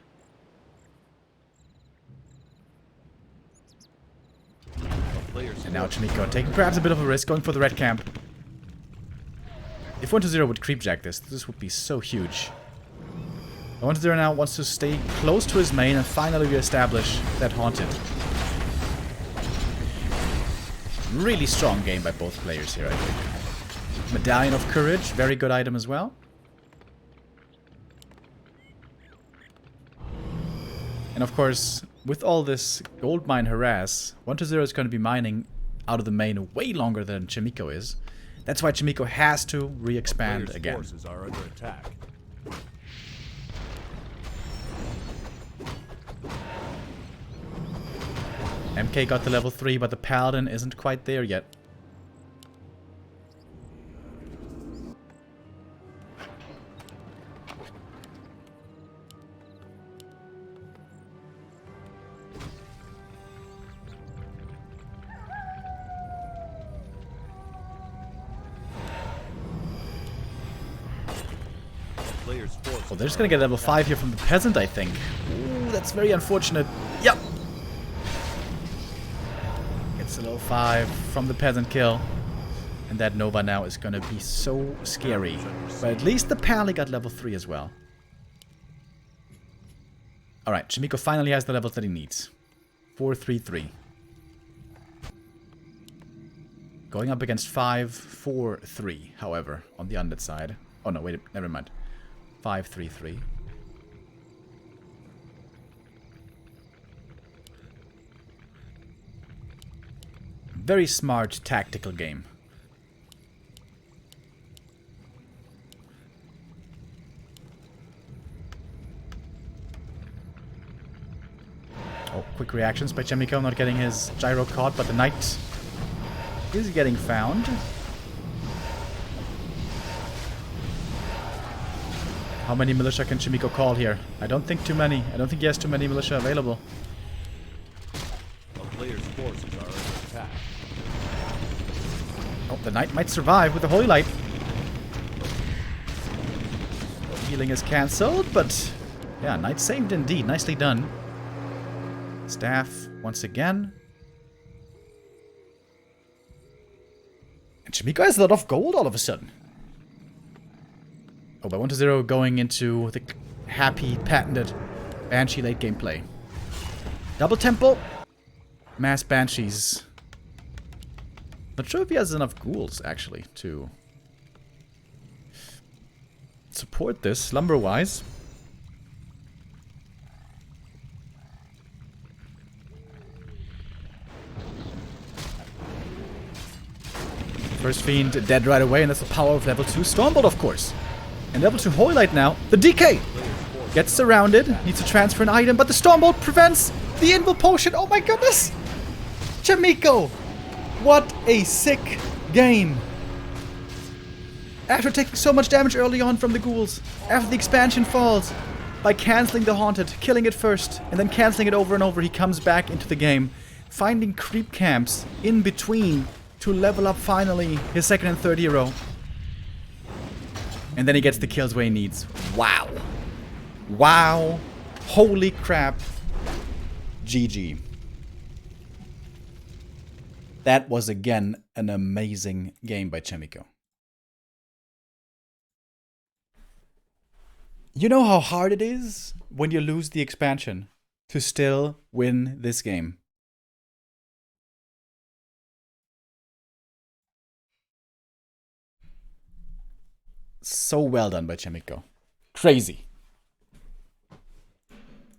And now Chaemiko taking perhaps a bit of a risk, going for the red camp. If 1-0 would creepjack this would be so huge. 1-0 now wants to stay close to his main and finally reestablish that Haunted. Really strong game by both players here, I think. Medallion of Courage, very good item as well. And of course, with all this gold mine harass, 1-0 is going to be mining out of the main way longer than Chaemiko is. That's why Chaemiko has to re-expand again. Forces are under attack. MK got the level 3, but the Paladin isn't quite there yet. Well, they're just gonna get level 5 here from the Peasant, I think. Ooh, that's very unfortunate. Yep! It's a level 5 from the Peasant kill. And that Nova now is gonna be so scary. But at least the Pally got level 3 as well. Alright, Chaemiko finally has the levels that he needs. 4-3-3. Going up against 5-4-3, however, on the undead side. Oh no, wait, never mind. 5-3-3. Very smart tactical game. Oh, quick reactions by Chaemiko, not getting his gyro caught, but the knight is getting found. How many militia can Chaemiko call here? I don't think too many. I don't think he has too many militia available. The player's forces are under attack. Oh, the knight might survive with the holy light. Healing is cancelled, but yeah, knight saved indeed. Nicely done. Staff once again. And Chaemiko has a lot of gold all of a sudden. Oh, by 1-0 going into the happy, patented Banshee late game play. Double temple. Mass Banshees. Not sure if he has enough ghouls, actually, to support this, slumber-wise. First Fiend dead right away, and that's the power of level 2 Stormbolt, of course. And level 2 Holy Light now. The DK gets surrounded, needs to transfer an item, but the Stormbolt prevents the Invul Potion. Oh my goodness! Chaemiko! What a sick game! After taking so much damage early on from the ghouls, after the expansion falls, by cancelling the Haunted, killing it first, and then cancelling it over and over, he comes back into the game, finding creep camps in between to level up finally his second and third hero. And then he gets the kills where he needs. Wow. Wow. Holy crap. GG. That was again an amazing game by Chaemiko. You know how hard it is when you lose the expansion to still win this game. So well done by Chaemiko. Crazy.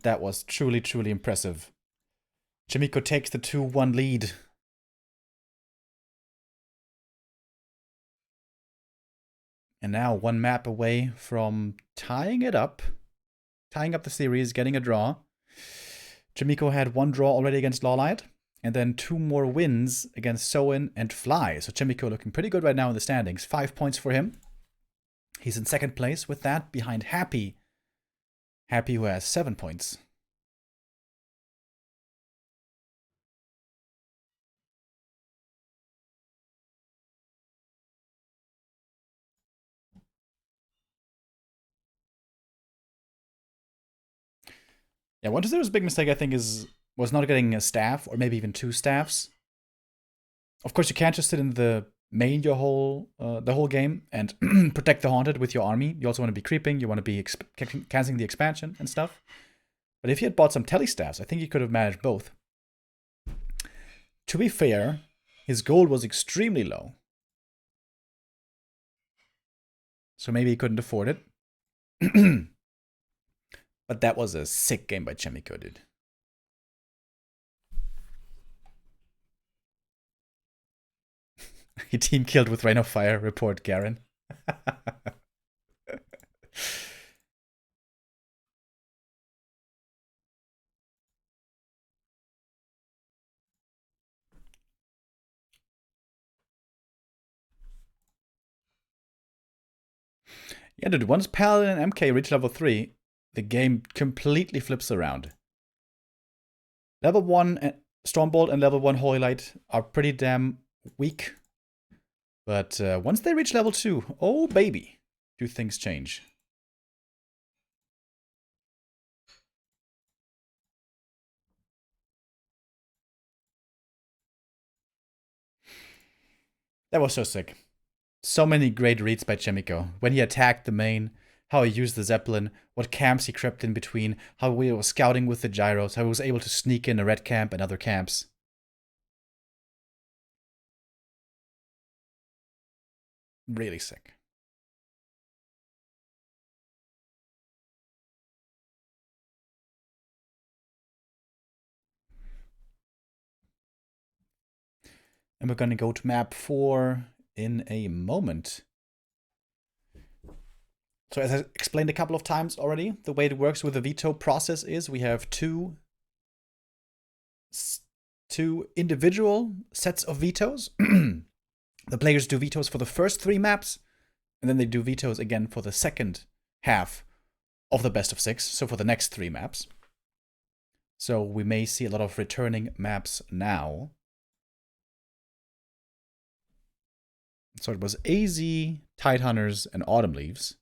That was truly, truly impressive. Chaemiko takes the 2-1 lead. And now 1 map away from tying it up. Tying up the series, getting a draw. Chaemiko had 1 draw already against Lawlight. And then 2 more wins against Soin and Fly. So Chaemiko looking pretty good right now in the standings. 5 points for him. He's in 2nd place with that, behind Happy. Happy, who has 7 points. Yeah, 1-0's big mistake, I think, was not getting a staff, or maybe even 2 staffs. Of course, you can't just sit in the main the whole game and protect the Haunted with your army. You also want to be creeping, you want to be canceling the expansion and stuff. But if he had bought some tele staffs, I think he could have managed both. To be fair, his gold was extremely low. So maybe he couldn't afford it. But that was a sick game by Chaemiko, dude. Your team killed with Rain of Fire, report Garen. Yeah, dude, once Paladin and MK reach level 3, the game completely flips around. Level 1 Stormbolt and level 1 Holy Light are pretty damn weak. But once they reach level 2, oh baby, do things change. That was so sick. So many great reads by Chaemiko. When he attacked the main, how he used the Zeppelin, what camps he crept in between, how he was scouting with the gyros, how he was able to sneak in a red camp and other camps. Really sick. And we're gonna go to map 4 in a moment. So as I explained a couple of times already, the way it works with the veto process is we have two individual sets of vetoes. The players do vetoes for the first 3 maps, and then they do vetoes again for the second half of the best of 6, so for the next 3 maps. So we may see a lot of returning maps now. So it was AZ, Tidehunters, and Autumn Leaves.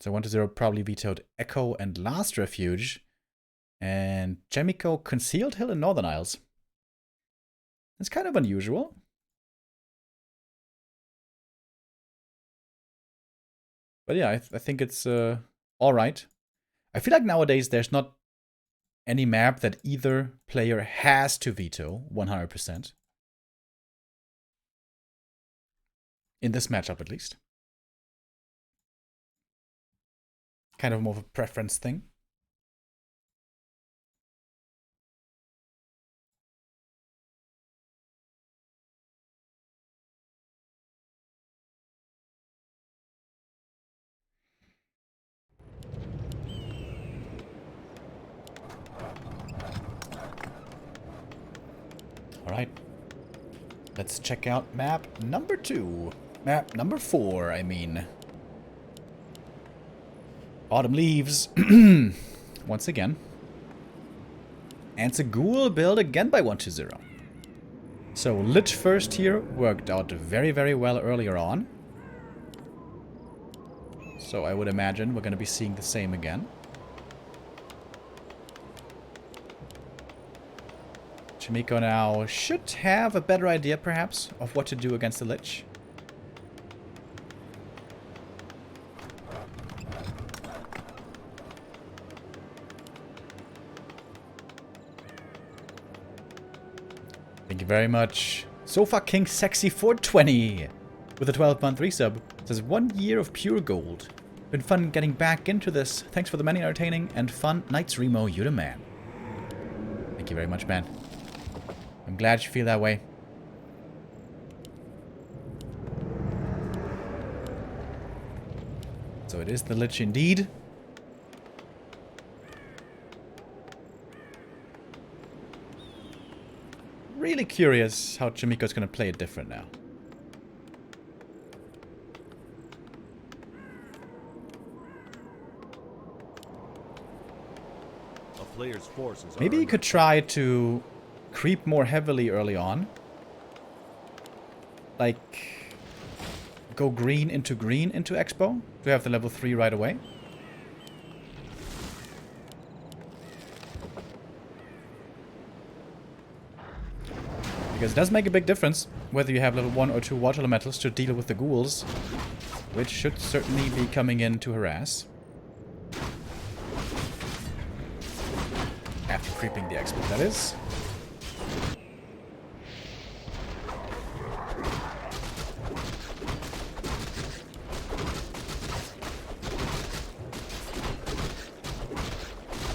So 1-0 probably vetoed Echo and Last Refuge. And Chaemiko Concealed Hill and Northern Isles. It's kind of unusual. But yeah, I think it's alright. I feel like nowadays there's not any map that either player has to veto 100%. In this matchup, at least. Kind of more of a preference thing. Alright. Let's check out map number 2. Map number 4, I mean. Autumn Leaves. Once again. And it's a ghoul build again by 1-0. So Lich first here worked out very, very well earlier on. So I would imagine we're going to be seeing the same again. Chaemiko now should have a better idea, perhaps, of what to do against the Lich. Thank you very much. Sofa King Sexy 420 with a 12-month resub. Says 1 year of pure gold. Been fun getting back into this. Thanks for the many entertaining and fun nights, Remo. You're the man. Thank you very much, man. I'm glad you feel that way. So it is the Lich indeed. Really curious how Chaemiko's going to play it different now. A player's forces Maybe are you could try to creep more heavily early on. Like, go green into Expo to have the level 3 right away. Because it does make a big difference whether you have level 1 or 2 water elementals to deal with the ghouls, which should certainly be coming in to harass. After creeping the Expo, that is.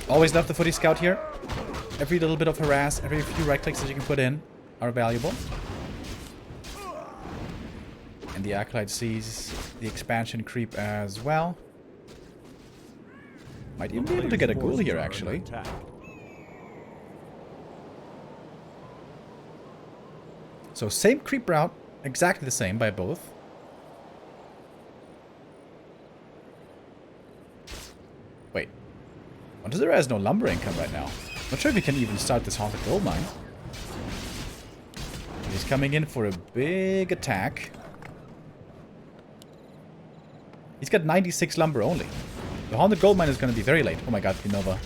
Always love the footy scout here. Every little bit of harass, every few right clicks that you can put in are valuable. And the Acolyte sees the expansion creep as well. Might even be able to get a ghoul here, actually. So same creep route, exactly the same by both. Wait. 1-0 has no lumber income right now. Not sure if we can even start this haunted gold mine. He's coming in for a big attack. He's got 96 lumber only. The haunted gold mine is going to be very late. Oh my god, the Nova.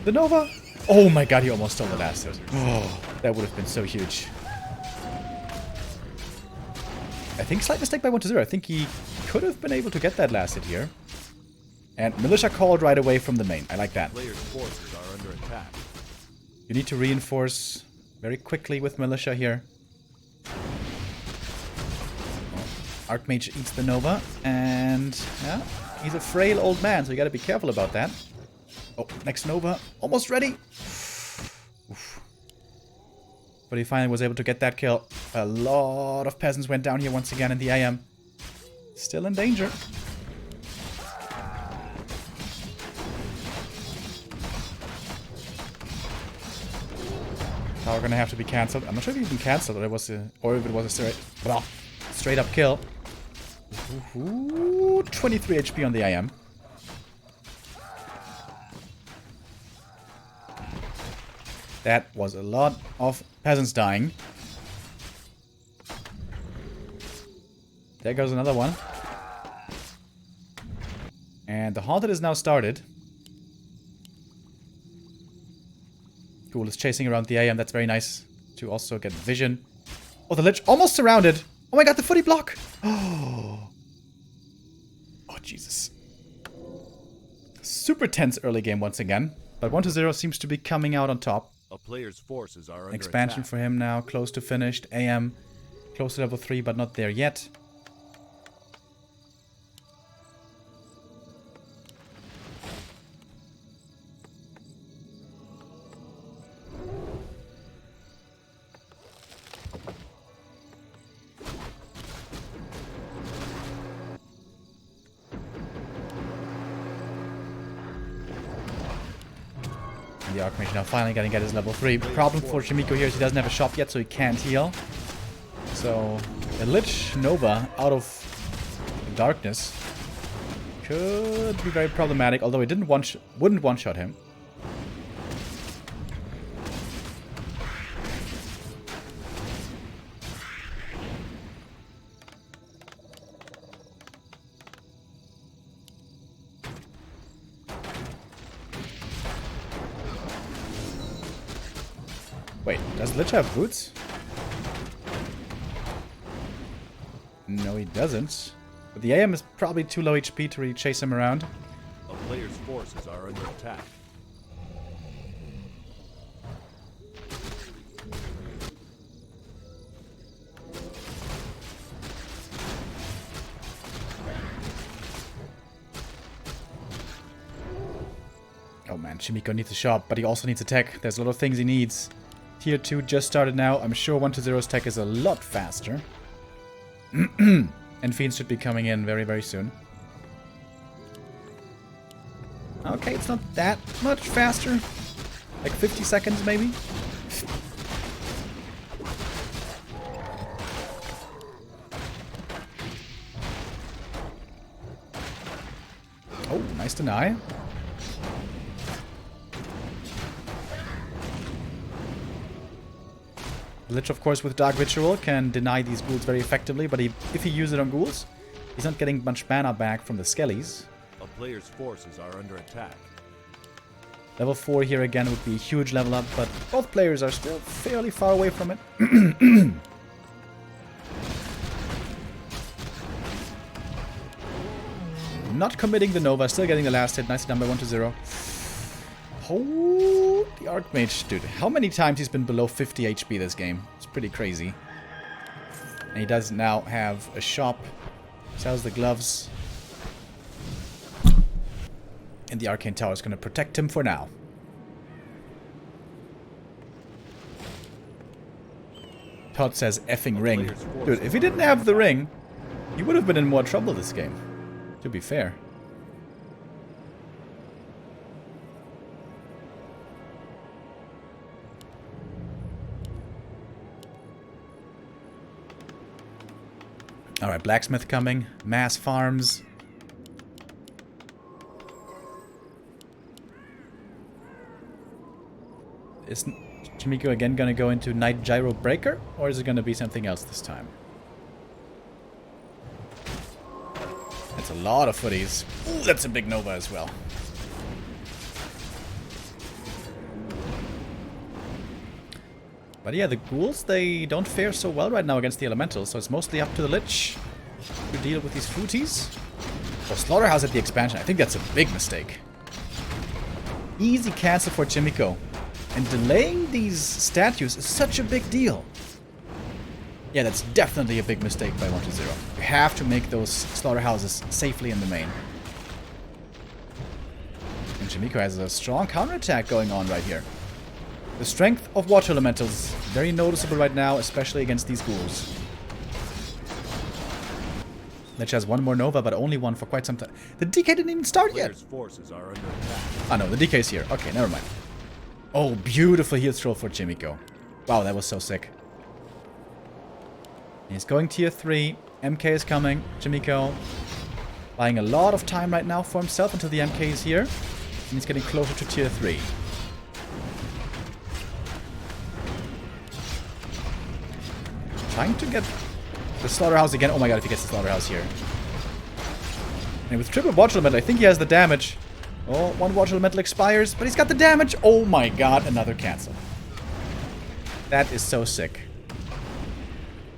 The Nova! Oh my god, he almost stole the last hit. Oh, that would have been so huge. I think slight mistake by 1-0. I think he could have been able to get that last hit here. And militia called right away from the main. I like that. Player's forces are under attack. You need to reinforce very quickly with militia here. Archmage eats the Nova, and yeah, he's a frail old man, so you gotta be careful about that. Oh, next Nova, almost ready. Oof. But he finally was able to get that kill. A lot of peasants went down here once again in the AM. Still in danger. Tower gonna have to be cancelled. I'm not sure if it even cancelled or if it was a straight up kill. Ooh, 23 HP on the IM. That was a lot of peasants dying. There goes another one. And the Haunted is now started. Ghoul is chasing around the AM. That's very nice to also get vision. Oh, the Lich almost surrounded. Oh my god, the footy block. Oh, Jesus. Super tense early game once again. But 1-0 seems to be coming out on top. A player's forces are under Expansion attack. for him now, close to finished. AM, close to level 3, but not there yet. The Archmage now finally gonna get his level 3. Problem for Chaemiko here is he doesn't have a shop yet, so he can't heal. So, a Lich Nova out of the darkness could be very problematic, although it wouldn't one-shot him. Wait, does Lich have boots? No, he doesn't. But the AM is probably too low HP to really chase him around. A player's forces are under attack. man, Chaemiko needs a shop, but he also needs a tech. There's a lot of things he needs. Tier 2 just started now. I'm sure 120's tech is a lot faster. And Fiends should be coming in very, very soon. Okay, it's not that much faster. Like 50 seconds, maybe? Oh, nice deny. Lich, of course, with Dark Ritual can deny these ghouls very effectively, but if he uses it on ghouls, he's not getting much mana back from the skellies. A player's forces are under attack. Level 4 here again would be a huge level up, but both players are still fairly far away from it. Not committing the Nova, still getting the last hit. Nicely done by 120. Oh, the Archmage, dude. How many times he's been below 50 HP this game? It's pretty crazy. And he does now have a shop. Sells the gloves. And the Arcane Tower is going to protect him for now. Todd says effing ring. Dude, if he didn't have the ring, he would have been in more trouble this game. To be fair. Alright, blacksmith coming. Mass farms. Is Chaemiko again going to go into Night Gyro Breaker? Or is it going to be something else this time? That's a lot of footies. Ooh, that's a big Nova as well. But yeah, the ghouls, they don't fare so well right now against the elementals, so it's mostly up to the Lich to deal with these fruities. Oh, Slaughterhouse at the expansion. I think that's a big mistake. Easy cancel for Chaemiko. And delaying these statues is such a big deal. Yeah, that's definitely a big mistake by 120. You have to make those slaughterhouses safely in the main. And Chaemiko has a strong counterattack going on right here. The strength of water elementals very noticeable right now, especially against these ghouls. Lich has one more Nova, but only one for quite some time. The DK didn't even start yet. Forces are under attack. Oh no, the DK's here. Okay, never mind. Oh, beautiful heal throw for Chaemiko. Wow, that was so sick. He's going tier 3. MK is coming. Chaemiko buying a lot of time right now for himself until the MK is here. And he's getting closer to tier 3. Trying to get the slaughterhouse again. Oh my god, if he gets the slaughterhouse here. And with triple watch elemental, I think he has the damage. Oh, one watch elemental expires, but he's got the damage. Oh my god, another cancel. That is so sick.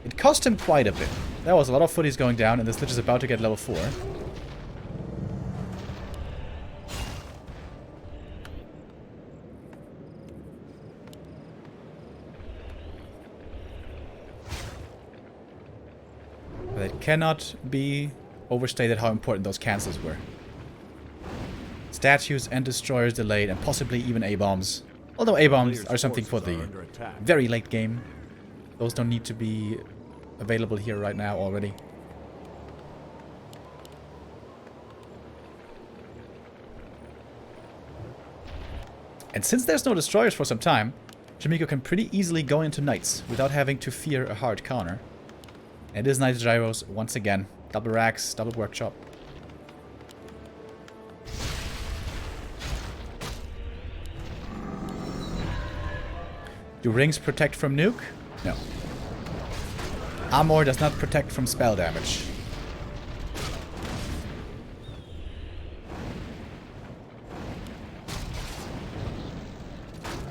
It cost him quite a bit. There was a lot of footies going down, and this Lich is about to get level 4. But it cannot be overstated how important those cancels were. Statues and destroyers delayed, and possibly even A-bombs. Although A-bombs are something for the very late game. Those don't need to be available here right now already. And since there's no destroyers for some time, Chaemiko can pretty easily go into knights without having to fear a hard counter. And it is Night Gyros once again. Double racks, double workshop. Do rings protect from nuke? No. Armor does not protect from spell damage.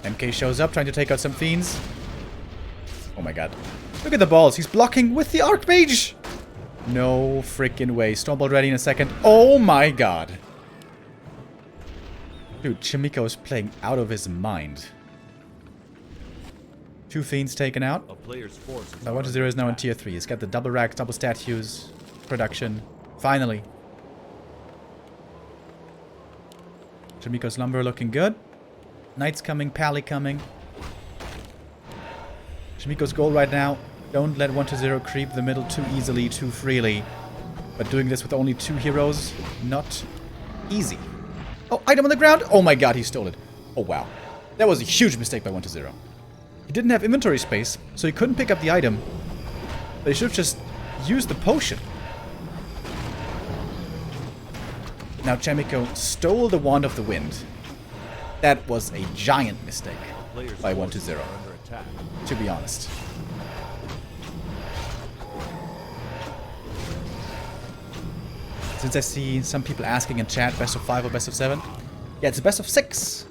MK shows up trying to take out some fiends. Oh my god. Look at the balls. He's blocking with the Archmage. No freaking way. Stormbolt ready in a second. Oh my god. Dude, Chaemiko is playing out of his mind. 2 fiends taken out. A player's forces Now 120 is now in tier 3. He's got the double rack, double statues, production. Finally. Chaemiko's lumber looking good. Knight's coming, Pally coming. Chaemiko's goal right now, don't let 1-0 creep the middle too easily, too freely. But doing this with only 2 heroes, not easy. Oh, item on the ground! Oh my god, he stole it. Oh wow. That was a huge mistake by 1-0. He didn't have inventory space, so he couldn't pick up the item. But he should have just used the potion. Now Chaemiko stole the Wand of the Wind. That was a giant mistake by 1-0, to be honest. Since I see some people asking in chat, best of 5 or best of 7? Yeah, it's a best of 6.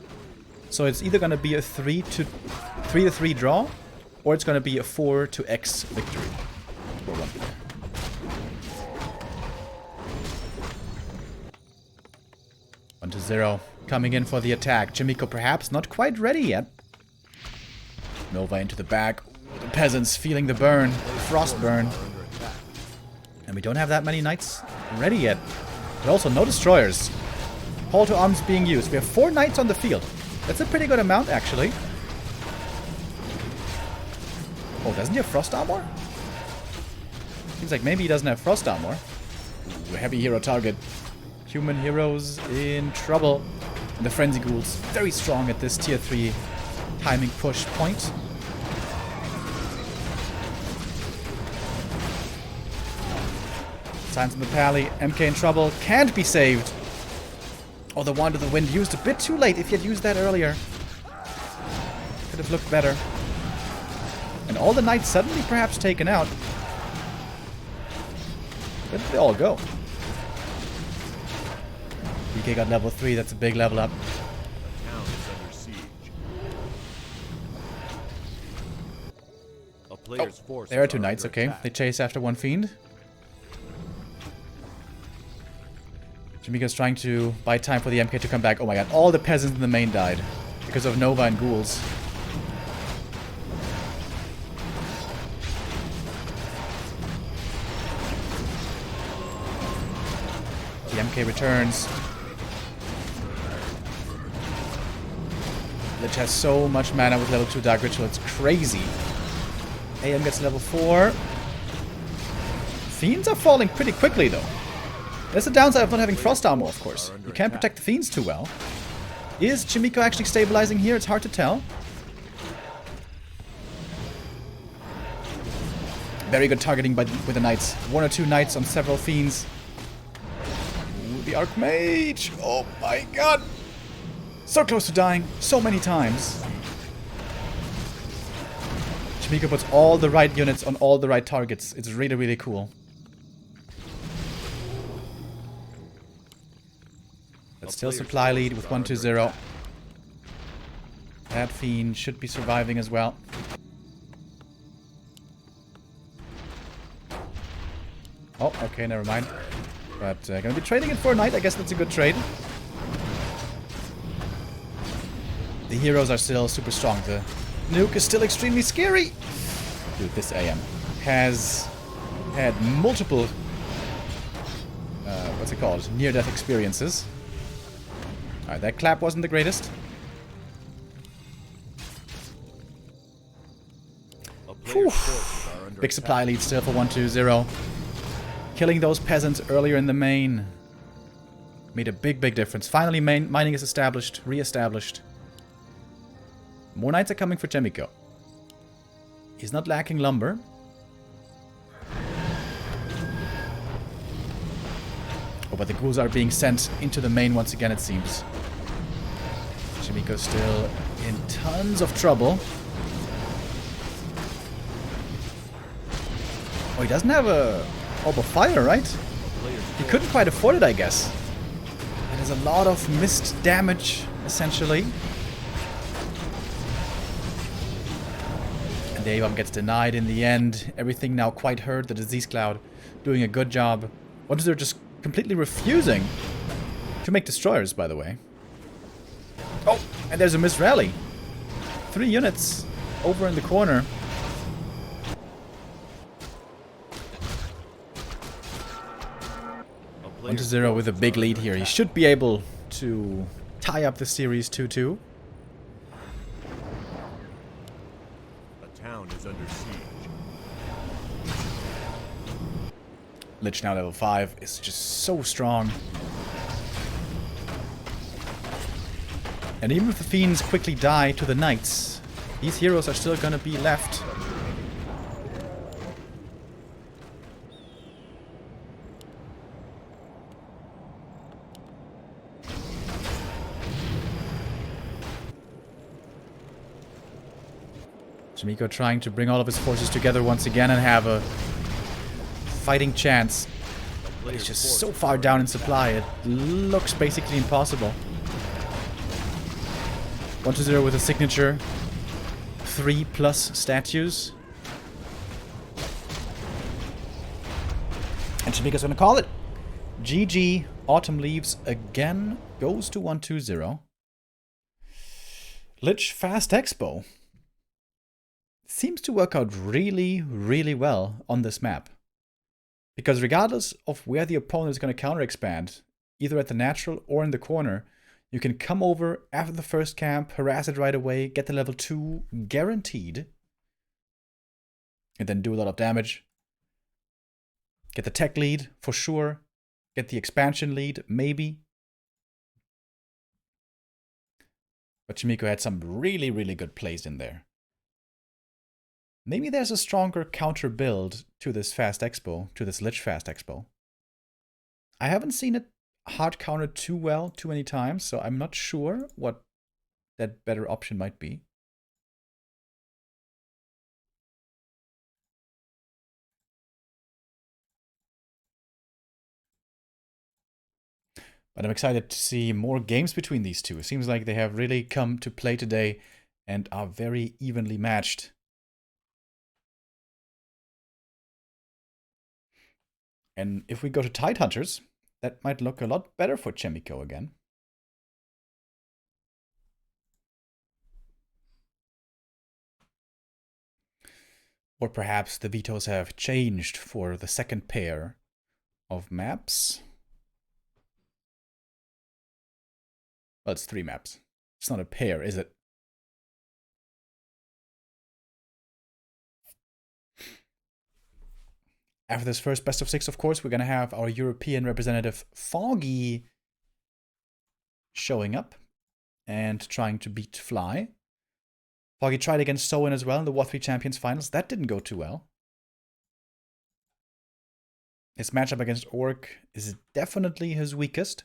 So it's either going to be a 3-3 draw, or it's going to be a 4-X victory for one player. One to 0, coming in for the attack. Chaemiko perhaps not quite ready yet. Nova into the back. The peasants feeling the burn, the frost burn. And we don't have that many knights ready yet. But also no destroyers. Call to arms being used. We have 4 knights on the field. That's a pretty good amount, actually. Oh, doesn't he have frost armor? Seems like maybe he doesn't have frost armor. Ooh, heavy hero target. Human heroes in trouble. And the frenzy ghouls very strong at this tier 3 timing push point. Signs in the Pally. MK in trouble. Can't be saved. Oh, the Wand of the Wind used a bit too late. If he had used that earlier, could have looked better. And all the knights suddenly perhaps taken out. Where did they all go? DK got level 3. That's a big level up. The town is under siege. A player's forces There are 2 knights, under okay. attack. They chase after 1 fiend. Chaemiko's trying to buy time for the MK to come back. Oh my god, all the peasants in the main died because of Nova and ghouls. The MK returns. Lich has so much mana with level 2 Dark Ritual, it's crazy. AM gets level 4. Fiends are falling pretty quickly though. That's the downside of not having frost armor, of course. You can't protect the fiends too well. Is Chaemiko actually stabilizing here? It's hard to tell. Very good targeting with the knights. 1 or 2 knights on several fiends. Ooh, the Archmage! Oh my god! So close to dying so many times. Chaemiko puts all the right units on all the right targets. It's really, really cool. But still supply lead with 1-0. That fiend should be surviving as well. Oh, okay, never mind. But gonna be trading it for a knight. I guess that's a good trade. The heroes are still super strong. The nuke is still extremely scary. Dude, this AM has had multiple what's it called? Near-death experiences. Alright, that clap wasn't the greatest. Whew. Big supply lead still for 1-0. Killing those peasants earlier in the main made a big, big difference. Finally, mining is established, re-established. More knights are coming for Chaemiko. He's not lacking lumber. Oh, but the ghouls are being sent into the main once again, it seems. Chaemiko's still in tons of trouble. Oh, he doesn't have a orb of fire, right? He couldn't quite afford it, I guess. And there's a lot of missed damage, essentially. And the A-bomb gets denied in the end. Everything now quite hurt. The disease cloud doing a good job. What is there just completely refusing to make destroyers, by the way. Oh, and there's a missed rally. 3 units over in the corner. A 1-0 with a big lead here. He should be able to tie up the series 2-2. A town is under siege. Lich now level 5 is just so strong. And even if the fiends quickly die to the knights, these heroes are still gonna be left. Chaemiko trying to bring all of his forces together once again and have a fighting chance. But it's just so far down in supply, it looks basically impossible. 1-0 with a signature. 3+ statues. And Chaemiko's gonna call it. GG. Autumn Leaves again goes to 1-0. Lich Fast Expo. Seems to work out really, really well on this map. Because regardless of where the opponent is going to counter expand, either at the natural or in the corner, you can come over after the first camp, harass it right away, get the level 2 guaranteed, and then do a lot of damage. Get the tech lead for sure, get the expansion lead maybe. But Chaemiko had some really, really good plays in there. Maybe there's a stronger counter build to this Fast Expo, to this Lich Fast Expo. I haven't seen it hard countered too well too many times, so I'm not sure what that better option might be. But I'm excited to see more games between these two. It seems like they have really come to play today and are very evenly matched. And if we go to Tidehunters, that might look a lot better for Chaemiko again. Or perhaps the vetoes have changed for the second pair of maps. Well, it's 3 maps. It's not a pair, is it? After this first best of 6, of course, we're going to have our European representative Foggy showing up and trying to beat Fly. Foggy tried against Soen as well in the War3 Champions Finals. That didn't go too well. His matchup against Orc is definitely his weakest.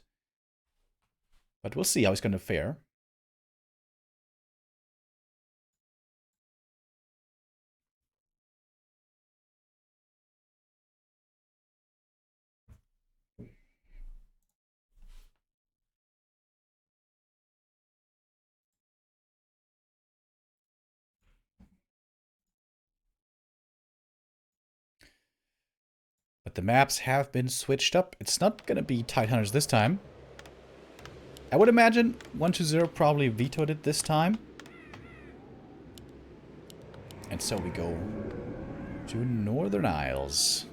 But we'll see how he's going to fare. But the maps have been switched up. It's not going to be Tidehunters this time. I would imagine 1-0 probably vetoed it this time. And so we go to Northern Isles.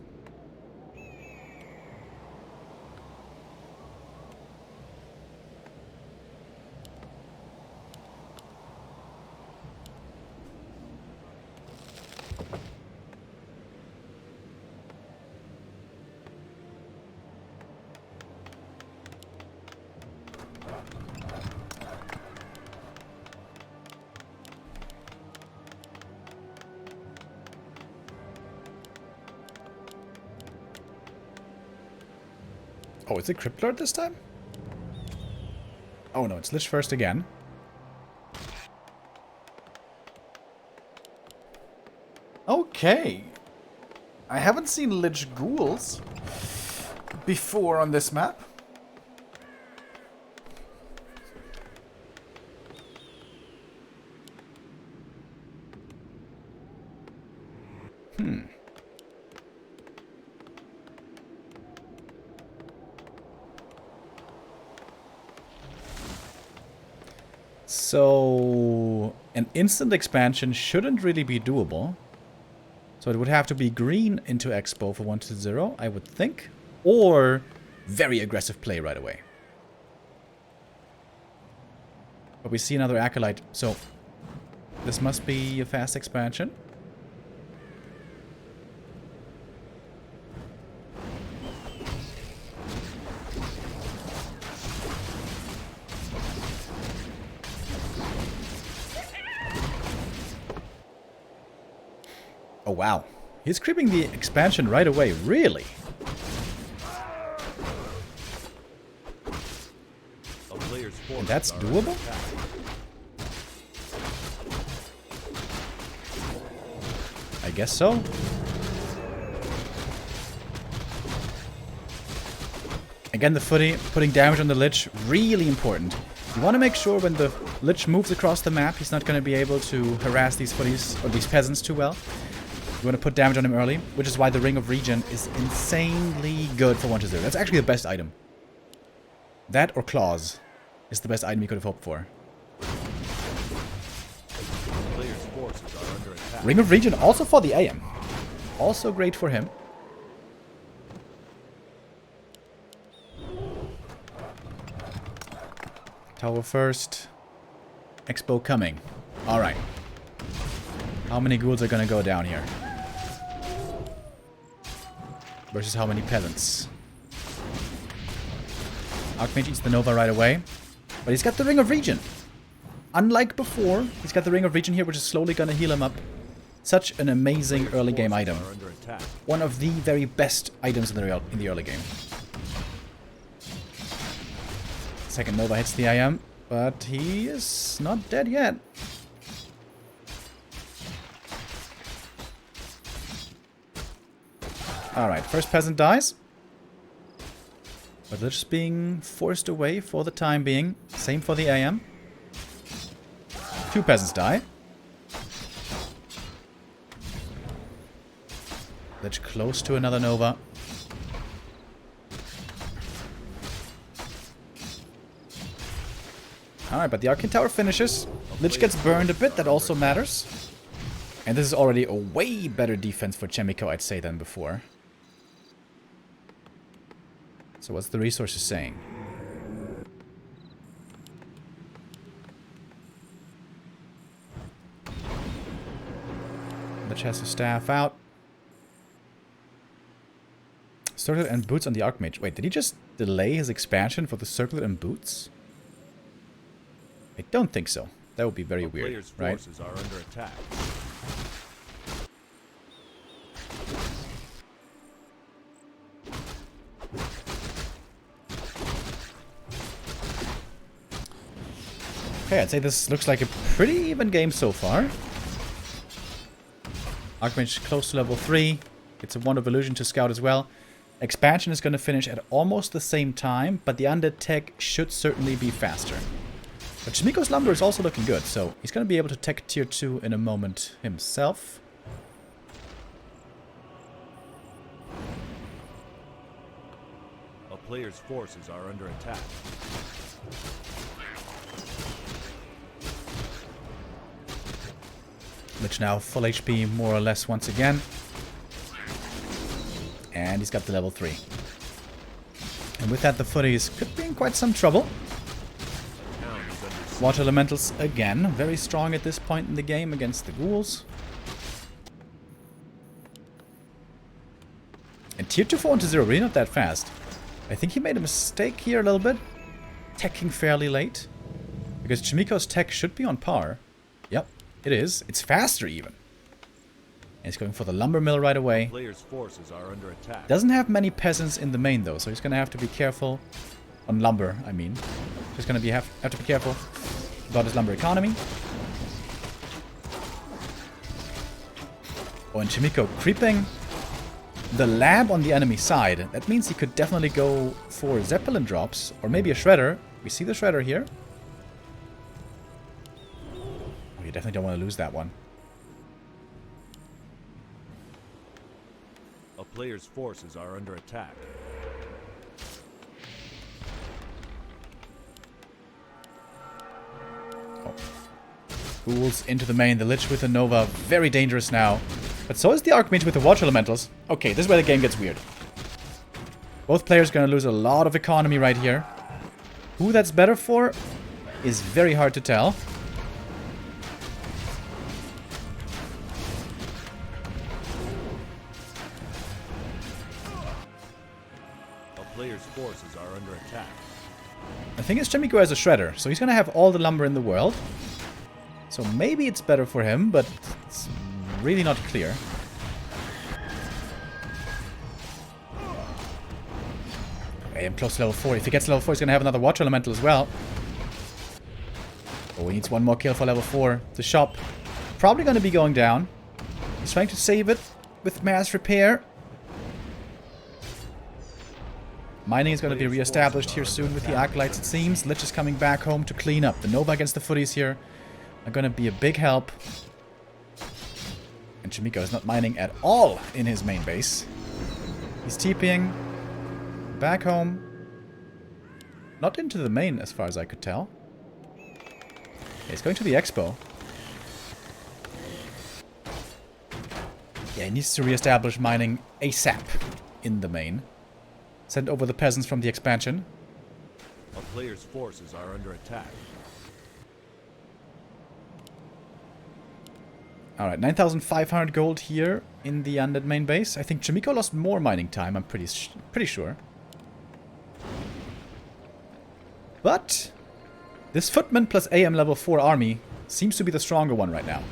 Oh, is it Crypt Lord this time? Oh no, it's Lich first again. Okay. I haven't seen Lich Ghouls before on this map. So an instant expansion shouldn't really be doable. So it would have to be green into Expo for 1-0, I would think. Or very aggressive play right away. But we see another Acolyte, so this must be a fast expansion. Oh wow, he's creeping the expansion right away, really? And that's doable? I guess so. Again, the footy, putting damage on the Lich, really important. You want to make sure when the Lich moves across the map, he's not going to be able to harass these footies, or these peasants too well. You want to put damage on him early, which is why the Ring of Regen is insanely good for 1-0. That's actually the best item. That or Claws is the best item you could have hoped for. Ring of Regen also for the AM. Also great for him. Tower first. Expo coming. Alright. How many ghouls are gonna go down here? Versus how many peasants? Archmage eats the Nova right away. But he's got the Ring of Regen. Unlike before, he's got the Ring of Regen here, which is slowly gonna heal him up. Such an amazing early game item. One of the very best items in the early game. Second Nova hits the IM, but he is not dead yet. Alright, first peasant dies. But they're just being forced away for the time being. Same for the AM. Two peasants die. Lich close to another Nova. Alright, but the Arcane Tower finishes. Lich gets burned a bit, that also matters. And this is already a way better defense for Chaemiko, I'd say, than before. So what's the resources saying? Lich has the staff out. Circlet and boots on the Archmage. Wait, did he just delay his expansion for the circlet and boots? I don't think so. That would be very weird, right? Forces are under attack. Okay, I'd say this looks like a pretty even game so far. Archmage close to level 3. Gets a Wand of Illusion to scout as well. Expansion is going to finish at almost the same time, but the undead tech should certainly be faster. But Chaemiko's Lumber is also looking good, so he's going to be able to tech tier 2 in a moment himself. A player's forces are under attack. Lich now full HP more or less once again. And he's got the level 3. And with that, the footies could be in quite some trouble. Water Elementals again, very strong at this point in the game against the ghouls. And tier 2 for 1-0, really not that fast. I think he made a mistake here a little bit. Teching fairly late. Because Chaemiko's tech should be on par. Yep, it is. It's faster even. And he's going for the lumber mill right away. Player's forces are under attack. Doesn't have many peasants in the main though, so he's gonna have to be careful. On lumber, I mean. Just gonna have to be careful about his lumber economy. Oh, and Chaemiko creeping the lab on the enemy side. That means he could definitely go for Zeppelin drops, or maybe a Shredder. We see the Shredder here. Oh, you definitely don't want to lose that one. A player's forces are under attack. Ghouls into the main. The Lich with the Nova. Very dangerous now. But so is the Archmage with the Water Elementals. Okay, this is where the game gets weird. Both players going to lose a lot of economy right here. Who that's better for is very hard to tell. A player's forces are under attack. The thing is, Chaemiko has a shredder, so he's gonna have all the lumber in the world. So maybe it's better for him, but it's really not clear. Okay, I'm close to level 4. If he gets level 4, he's gonna have another water elemental as well. Oh, he needs one more kill for level 4. The shop probably gonna be going down. He's trying to save it with mass repair. Mining is going to be re-established here soon with the Acolytes, it seems. Lich is coming back home to clean up. The Nova against the Footies here are going to be a big help. And Chaemiko is not mining at all in his main base. He's TPing back home. Not into the main, as far as I could tell. Yeah, he's going to the expo. Yeah, he needs to re-establish mining ASAP in the main. Send over the peasants from the expansion. A player's forces are under attack. Alright, 9,500 gold here in the undead main base. I think Chaemiko lost more mining time, I'm pretty sure. But this Footman plus AM level 4 army seems to be the stronger one right now.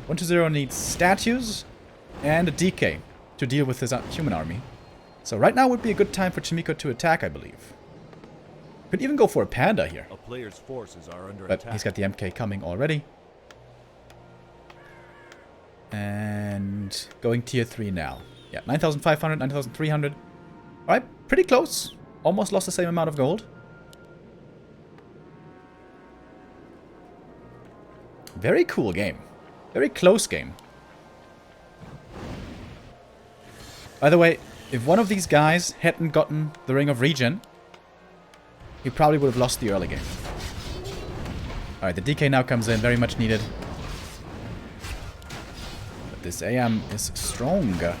120 needs statues and a DK to deal with this human army. So right now would be a good time for Chaemiko to attack, I believe. Could even go for a panda here. A player's forces are under But attack. he's got the MK coming already. And going tier 3 now. Yeah, 9,500, 9,300. Alright, pretty close. Almost lost the same amount of gold. Very cool game. Very close game. By the way, if one of these guys hadn't gotten the Ring of Regen, he probably would have lost the early game. Alright, the DK now comes in, very much needed. But this AM is stronger.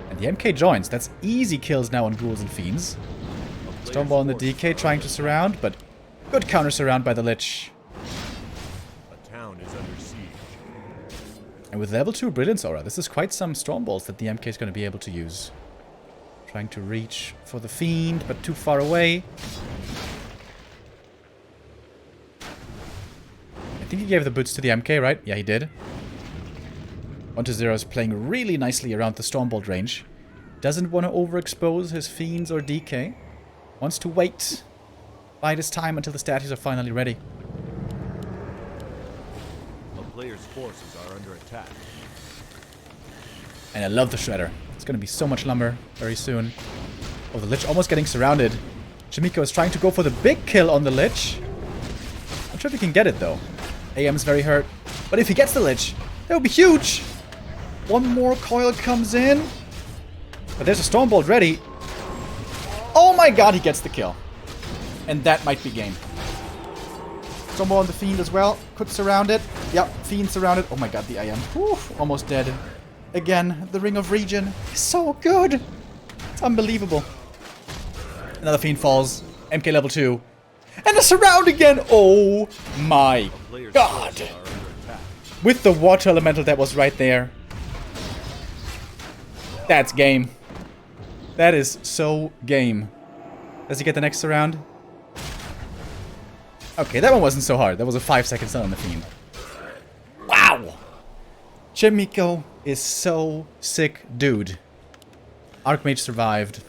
And the MK joins. That's easy kills now on ghouls and fiends. Stoneball and the DK trying to surround, but good counter surround by the Lich. A town is under siege. And with level 2 Brilliance Aura, this is quite some Stormballs that the MK is going to be able to use. Trying to reach for the Fiend, but too far away. I think he gave the boots to the MK, right? Yeah, he did. 120 is playing really nicely around the Stormbolt range. Doesn't want to overexpose his Fiends or DK. Wants to wait. Bide his time until the statues are finally ready. A player's forces are under attack. And I love the Shredder. It's going to be so much lumber very soon. Oh, the Lich almost getting surrounded. Chaemiko is trying to go for the big kill on the Lich. Not sure if he can get it, though. AM is very hurt. But if he gets the Lich, that would be huge. One more coil comes in. But there's a Stormbolt ready. Oh my god, he gets the kill. And that might be game. Stormbolt on the Fiend as well. Could surround it. Yep, Fiend surrounded. Oh my god, the AM. Whew, almost dead. Again, the Ring of Regen is so good. It's unbelievable. Another Fiend falls. MK level 2. And a surround again. Oh my god. With the water elemental that was right there. That's game. That is so game. Does he get the next surround? Okay, that one wasn't so hard. That was a 5-second stun on the Fiend. Wow! Chaemiko is so sick, dude. Archmage survived.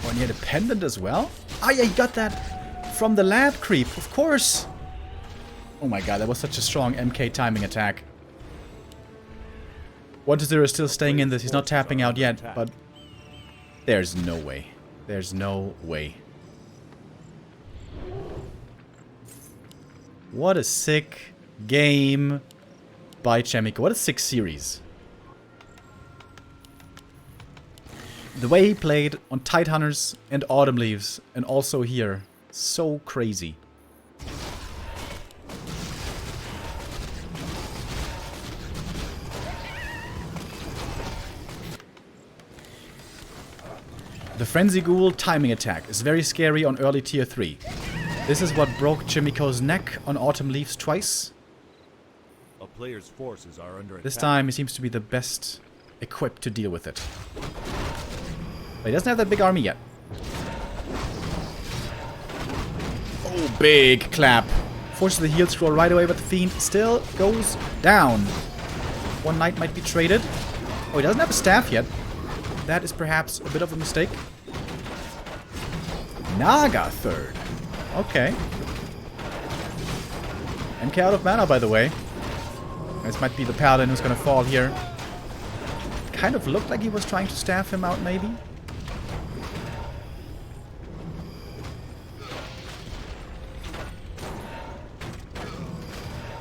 Oh, and he had a pendant as well? Ah, yeah, he got that from the lab creep, of course. Oh my god, that was such a strong MK timing attack. 120 is still staying in this. He's not tapping out yet, but there's no way. There's no way. What a sick game by Chaemiko. What a sick series. The way he played on Tidehunters and Autumn Leaves, and also here, so crazy. The Frenzy Ghoul timing attack is very scary on early tier 3. This is what broke Chaemiko's neck on Autumn Leaves twice. A player's forces are under attack. This time he seems to be the best equipped to deal with it. But he doesn't have that big army yet. Oh, big clap. Forces the heal scroll right away, but the Fiend still goes down. One knight might be traded. Oh, he doesn't have a staff yet. That is perhaps a bit of a mistake. Naga third. Okay. MK out of mana, by the way. This might be the paladin who's gonna fall here. Kind of looked like he was trying to staff him out, maybe.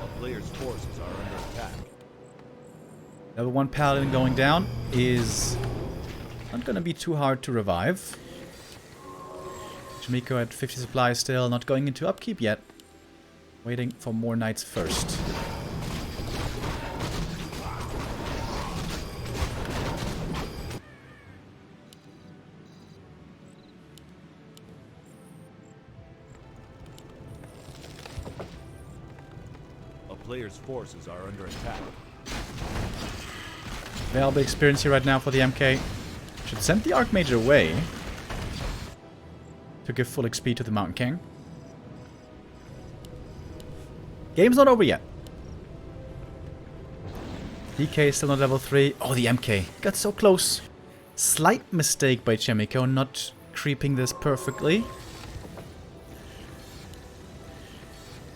A player's forces are under attack. Level 1 paladin going down is not gonna be too hard to revive. Chaemiko at 50 supply still, not going into upkeep yet. Waiting for more knights first. A player's forces are under attack. Valuable experience here right now for the MK. Should send the Archmage away to give full XP to the Mountain King. Game's not over yet. DK is still not level 3. Oh, the MK. Got so close. Slight mistake by Chaemiko, not creeping this perfectly.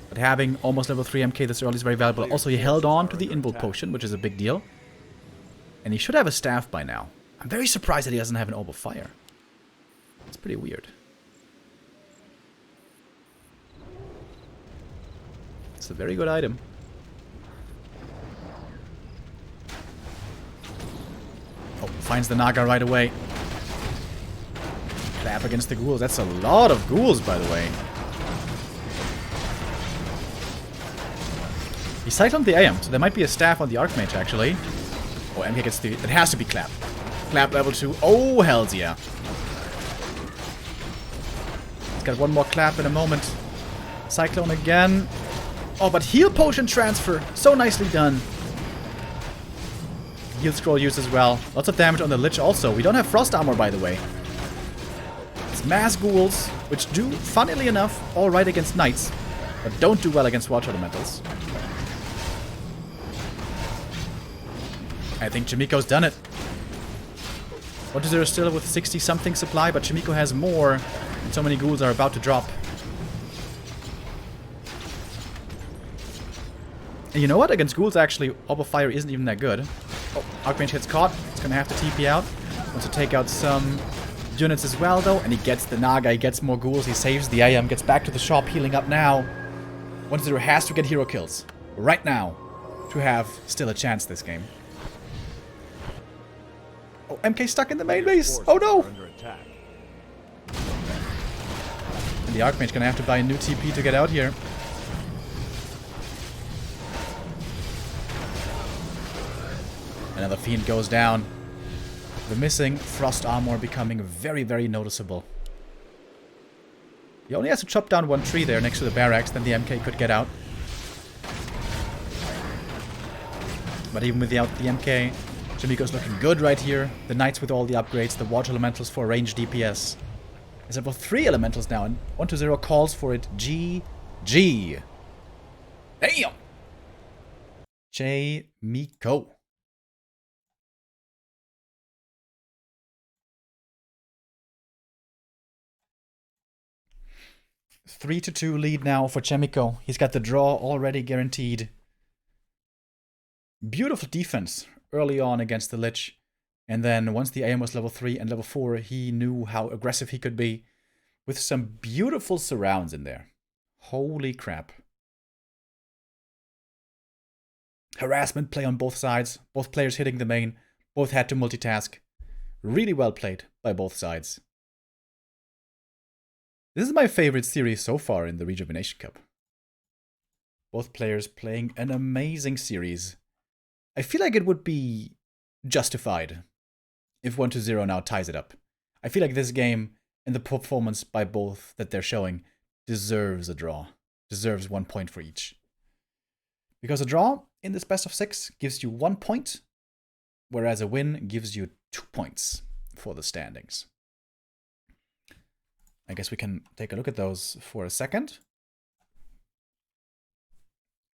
But having almost level 3 MK this early is very valuable. Also, he held on to the Invul Potion, which is a big deal. And he should have a staff by now. I'm very surprised that he doesn't have an Orb of Fire. It's pretty weird. It's a very good item. Oh, finds the Naga right away. Clap against the ghouls. That's a lot of ghouls, by the way. He cycloned the AM, so there might be a staff on the Archmage, actually. Oh, MK gets the... It has to be Clap. Clap level 2. Oh, hells yeah. He's got one more Clap in a moment. Cyclone again. Oh, but heal potion transfer. So nicely done. Heal scroll use as well. Lots of damage on the Lich also. We don't have frost armor, by the way. It's mass ghouls, which do, funnily enough, all right against knights, but don't do well against water elementals. I think Chaemiko's done it. 1-0 still with 60-something supply, but Chaemiko has more, and so many ghouls are about to drop. And you know what? Against ghouls, actually, Orb of Fire isn't even that good. Oh, Archmage gets caught. He's gonna have to TP out. Wants to take out some units as well, though. And he gets the Naga, he gets more ghouls, he saves the AM, gets back to the shop, healing up now. 1-0 has to get hero kills right now to have still a chance this game. Oh, MK stuck in the main base. Oh no! And the Archmage gonna have to buy a new TP to get out here. Another Fiend goes down. The missing Frost Armor becoming very, very noticeable. He only has to chop down one tree there next to the barracks, then the MK could get out. But even without the MK, Chaemiko's looking good right here. The Knights with all the upgrades, the Water Elementals for range DPS. There's level 3 Elementals now, and 1-0 calls for it. GG. Damn! Chaemiko. 3-2 lead now for Chaemiko. He's got the draw already guaranteed. Beautiful defense early on against the Lich. And then once the AM was level 3 and level 4, he knew how aggressive he could be. With some beautiful surrounds in there. Holy crap. Harassment play on both sides. Both players hitting the main. Both had to multitask. Really well played by both sides. This is my favorite series so far in the Rejuvenation Cup. Both players playing an amazing series. I feel like it would be justified if 1-0 now ties it up. I feel like this game and the performance by both that they're showing deserves a draw. Deserves 1 point for each. Because a draw in this best of 6 gives you 1 point, whereas a win gives you 2 points for the standings. I guess we can take a look at those for a second.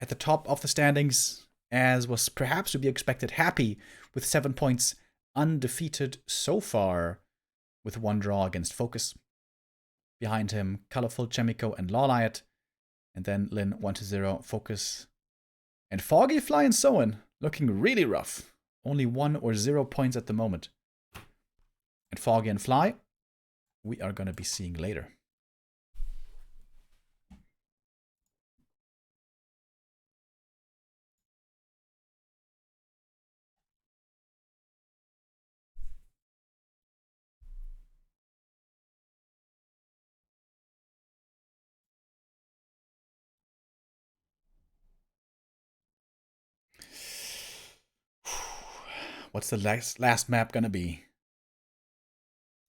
At the top of the standings, as was perhaps to be expected, Happy with 7 points, undefeated so far, with 1 draw against Focus. Behind him, Colorful, Chaemiko, and Lawliot. And then Lin 1-0, Focus, and Foggy, Fly, and Soen, looking really rough. Only 1 or 0 points at the moment. And Foggy and Fly, we are going to be seeing later. What's the last map gonna be?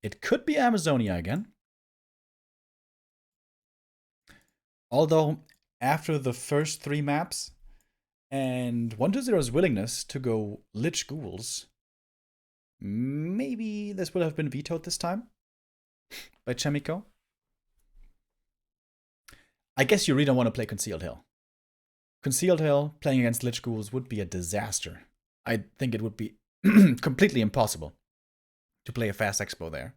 It could be Amazonia again. Although, after the first 3 maps, and 1-0's willingness to go Lich Ghouls, maybe this would have been vetoed this time by Chaemiko. I guess you really don't want to play Concealed Hill. Concealed Hill playing against Lich Ghouls would be a disaster. I think it would be completely impossible to play a fast expo there.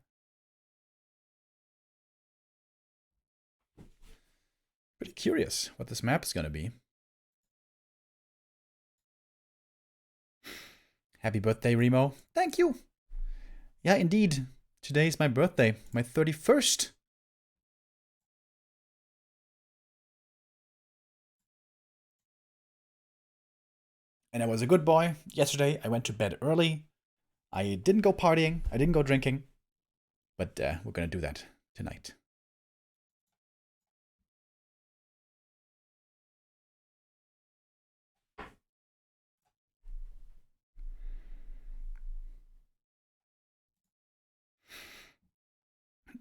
Pretty curious what this map is going to be. Happy birthday, Remo. Thank you. Yeah, indeed. Today is my birthday, my 31st. And I was a good boy. Yesterday, I went to bed early. I didn't go partying. I didn't go drinking. But we're going to do that tonight.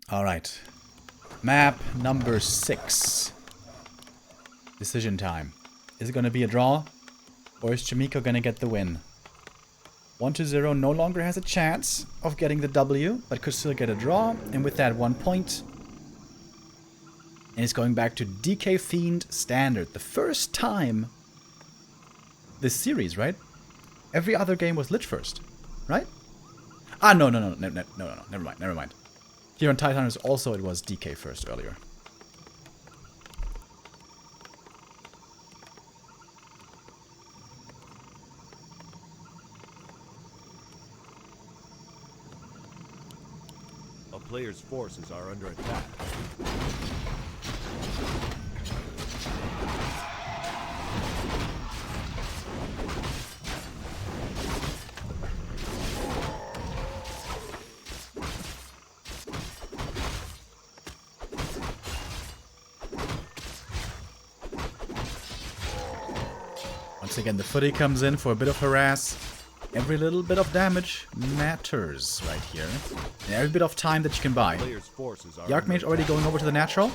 All right. Map number 6. Decision time. Is it going to be a draw? Or is Chaemiko going to get the win? 1-0 no longer has a chance of getting the W, but could still get a draw. And with that, 1 point. And it's going back to DK Fiend Standard. The first time this series, right? Every other game was Lich first, right? Ah, no, never mind. Here on Titaners also it was DK first earlier. A player's forces are under attack. Once again, the footy comes in for a bit of harass. Every little bit of damage matters right here. And every bit of time that you can buy. The Archmage already going over to the natural.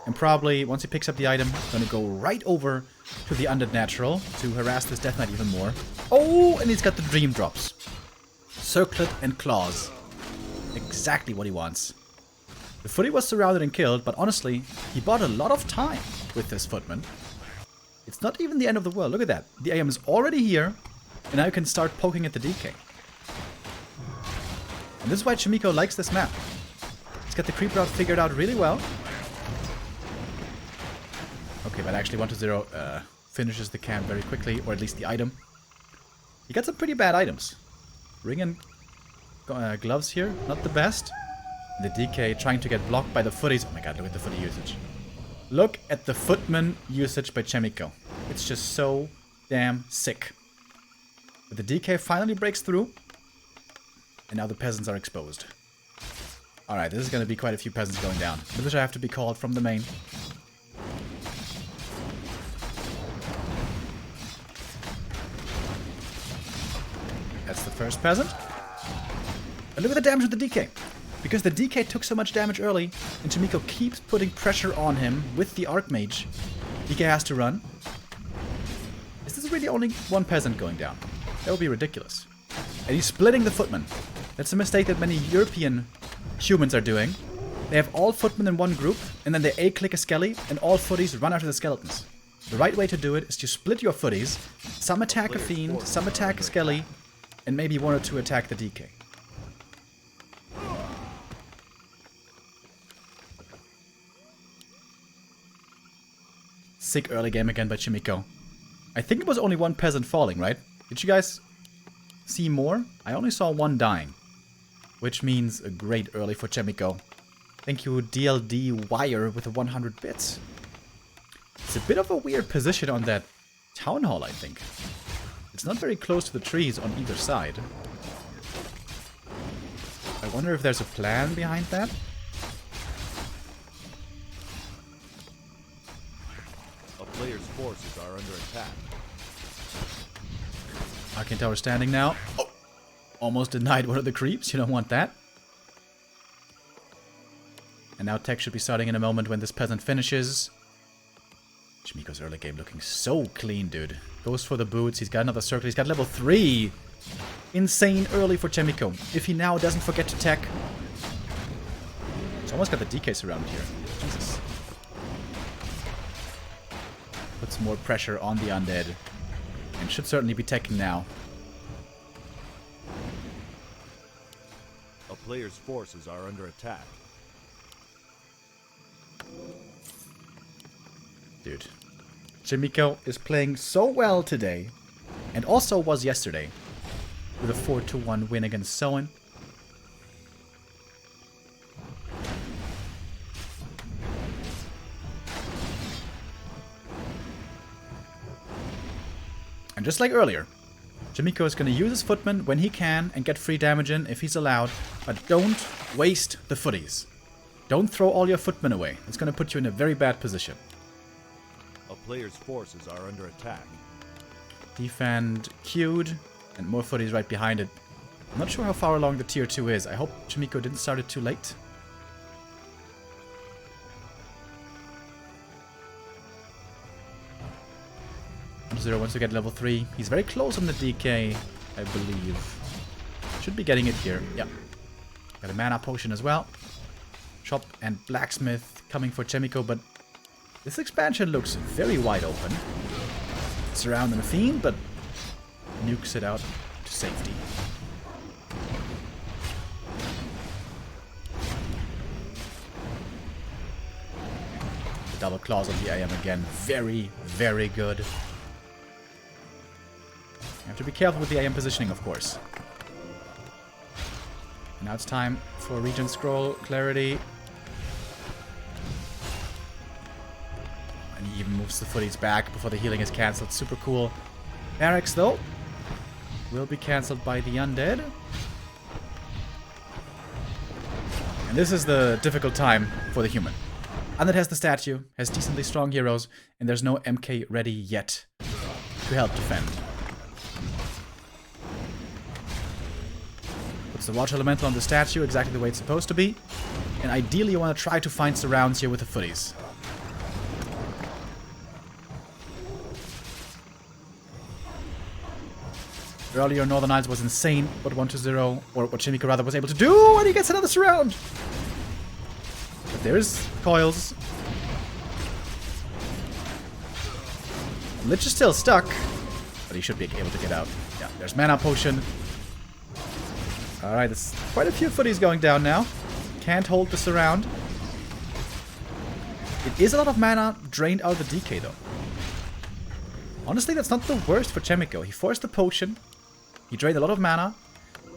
And probably, once he picks up the item, going to go right over to the undead natural to harass this Death Knight even more. Oh, and he's got the Dream Drops. Circlet and Claws. Exactly what he wants. The footy was surrounded and killed, but honestly, he bought a lot of time with this footman. It's not even the end of the world. Look at that. The AM is already here. And now you can start poking at the DK. And this is why Chaemiko likes this map. He's got the creep route figured out really well. Okay, but actually 1-0 finishes the camp very quickly, or at least the item. He got some pretty bad items. Ring and gloves here, not the best. The DK trying to get blocked by the footies. Oh my god, look at the footy usage. Look at the footman usage by Chaemiko. It's just so damn sick. But the DK finally breaks through. And now the peasants are exposed. Alright, this is going to be quite a few peasants going down. I wish I have to be called from the main. That's the first peasant. And look at the damage with the DK. Because the DK took so much damage early, and Chaemiko keeps putting pressure on him with the Archmage. DK has to run. Is this really only one peasant going down? That would be ridiculous. And he's splitting the footmen. That's a mistake that many European humans are doing. They have all footmen in one group, and then they A-click a skelly, and all footies run after the skeletons. The right way to do it is to split your footies. Some attack a fiend, some attack a skelly, and maybe one or two attack the DK. Sick early game again by Chaemiko. I think it was only one peasant falling, right? Did you guys see more? I only saw one dying. Which means a great early for Chaemiko. Thank you, DLD Wire, with the 100 bits. It's a bit of a weird position on that town hall, I think. It's not very close to the trees on either side. I wonder if there's a plan behind that. A player's forces are under attack. Arcane Tower standing now. Oh! Almost denied one of the creeps. You don't want that. And now tech should be starting in a moment when this peasant finishes. Chaemiko's early game looking so clean, dude. Goes for the boots. He's got another circle. He's got level 3. Insane early for Chaemiko. If he now doesn't forget to tech. He's almost got the DKs around here. Jesus. Puts more pressure on the undead. And should certainly be teching now. A player's forces are under attack. Dude. Chaemiko is playing so well today. And also was yesterday. With a 4-1 win against Soen. And just like earlier, Chaemiko is going to use his footman when he can and get free damage in if he's allowed. But don't waste the footies. Don't throw all your footmen away. It's going to put you in a very bad position. A player's forces are under attack. Defend queued, and more footies right behind it. I'm not sure how far along the tier 2 is. I hope Chaemiko didn't start it too late. Zero wants to get level 3. He's very close on the DK, I believe. Should be getting it here. Yeah. Got a mana potion as well. Shop and blacksmith coming for Chaemiko, but this expansion looks very wide open. Surrounding the fiend, but nukes it out to safety. The double claws on the AM again. Very, very good. You have to be careful with the AM positioning, of course. And now it's time for Regent Scroll Clarity. And he even moves the footies back before the healing is cancelled. Super cool. Barracks, though, will be cancelled by the undead. And this is the difficult time for the human. Undead has the statue, has decently strong heroes, and there's no MK ready yet to help defend. Puts the Watch Elemental on the statue exactly the way it's supposed to be. And ideally you want to try to find surrounds here with the footies. Earlier, Northern Isles was insane, what 1-0, or what Chaemiko rather was able to do, and he gets another surround! But there's coils. Lich is still stuck, but he should be able to get out. Yeah, there's mana potion. Alright, there's quite a few footies going down now. Can't hold the surround. It is a lot of mana drained out of the DK, though. Honestly, that's not the worst for Chaemiko. He forced the potion. He drained a lot of mana.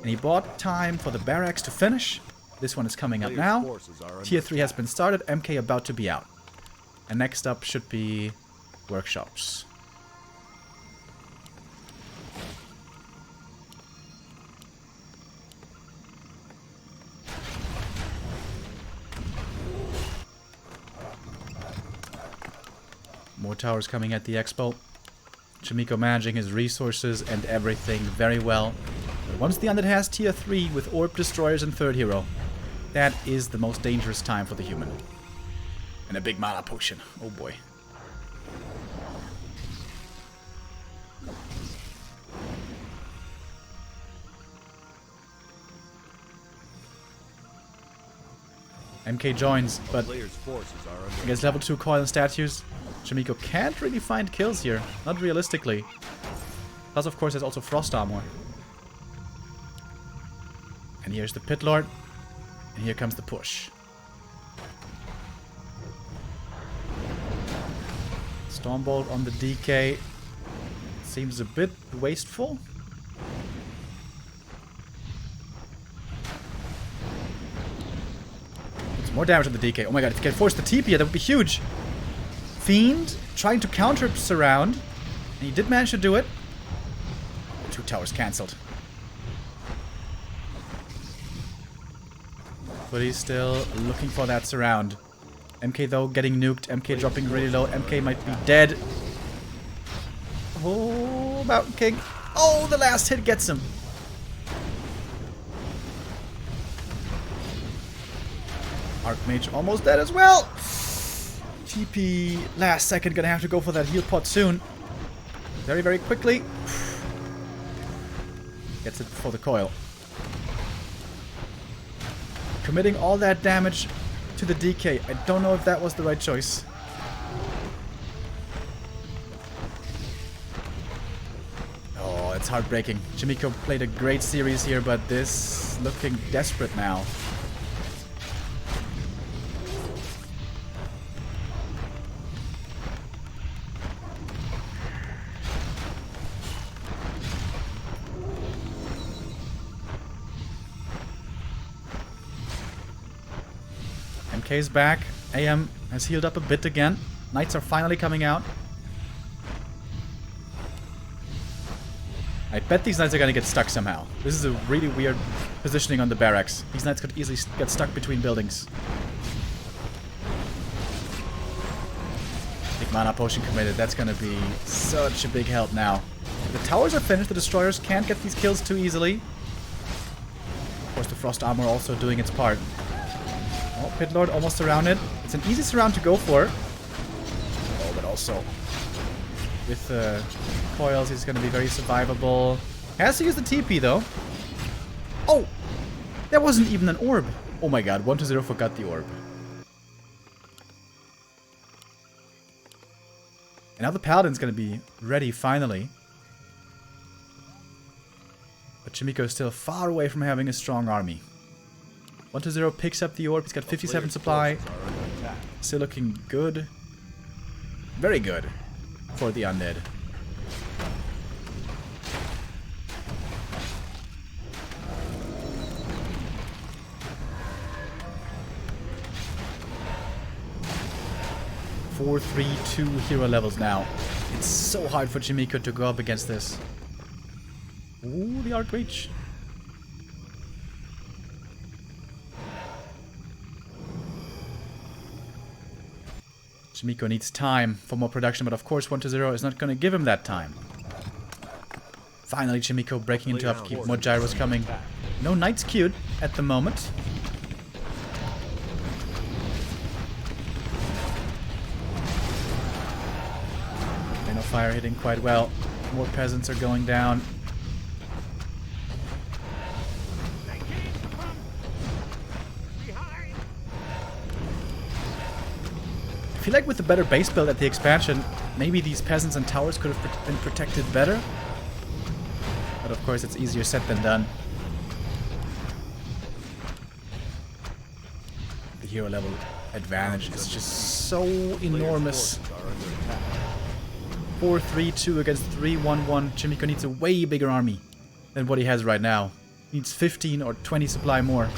And he bought time for the barracks to finish. This one is coming up now. Tier 3 has been started. MK about to be out. And next up should be workshops. More towers coming at the expo. Chaemiko managing his resources and everything very well. But once the undead has tier 3 with orb destroyers and third hero, That is the most dangerous time for the human. And a big mana potion. Oh boy. MK joins, but against level 2 coil and statues, Chaemiko can't really find kills here. Not realistically. Plus, of course, there's also frost armor. And here's the Pit Lord. And here comes the push. Stormbolt on the DK. Seems a bit wasteful. More damage on the DK. Oh my god, if you can force the TP, that would be huge. Fiend trying to counter surround. And he did manage to do it. 2 towers cancelled. But he's still looking for that surround. MK though getting nuked. MK dropping really low. MK might be dead. Oh, Mountain King. Oh, the last hit gets him. Archmage almost dead as well. TP last second, gonna have to go for that heal pot soon. Very, very quickly. Gets it before the coil. Committing all that damage to the DK. I don't know if that was the right choice. Oh, it's heartbreaking. Chaemiko played a great series here, but this looking desperate now. MK's back. AM has healed up a bit again. Knights are finally coming out. I bet these knights are gonna get stuck somehow. This is a really weird positioning on the barracks. These knights could easily get stuck between buildings. Big mana potion committed. That's gonna be such a big help now. The towers are finished. The destroyers can't get these kills too easily. Of course, the frost armor also doing its part. Oh, Pit Lord almost surrounded. It's an easy surround to go for. Oh, but also with coils, he's going to be very survivable. Has to use the TP though. Oh, there wasn't even an orb. Oh my god, 1-0 forgot the orb. And now the Paladin's going to be ready finally. But Chaemiko is still far away from having a strong army. 1-0 picks up the orb. He's got 57 supply. Still looking good. Very good for the undead. Four, 3, 2 hero levels now. It's so hard for Chaemiko to go up against this. Ooh, the Archmage. Chaemiko needs time for more production, but of course 1-0 is not going to give him that time. Finally, Chaemiko breaking into upkeep. More gyros coming. No knights queued at the moment. Rain of Fire hitting quite well. More peasants are going down. I feel like with the better base build at the expansion, maybe these peasants and towers could have been protected better. But of course, it's easier said than done. The hero level advantage is just so enormous. 4-3-2 against 3-1-1. Chaemiko needs a way bigger army than what he has right now. He needs 15 or 20 supply more.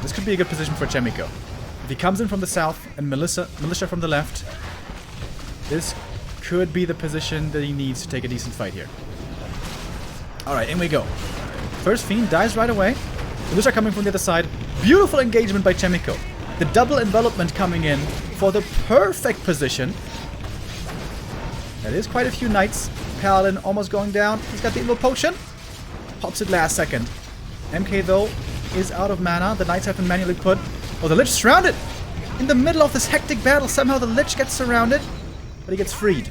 This could be a good position for Chaemiko. If he comes in from the south and militia from the left, this could be the position that he needs to take a decent fight here. Alright, in we go. First Fiend dies right away. Militia coming from the other side. Beautiful engagement by Chaemiko. The double envelopment coming in for the perfect position. That is quite a few knights. Paladin almost going down. He's got the evil potion. Pops it last second. MK, though, is out of mana. The knights have been manually put. Oh, the Lich is surrounded! In the middle of this hectic battle, somehow the Lich gets surrounded, but he gets freed.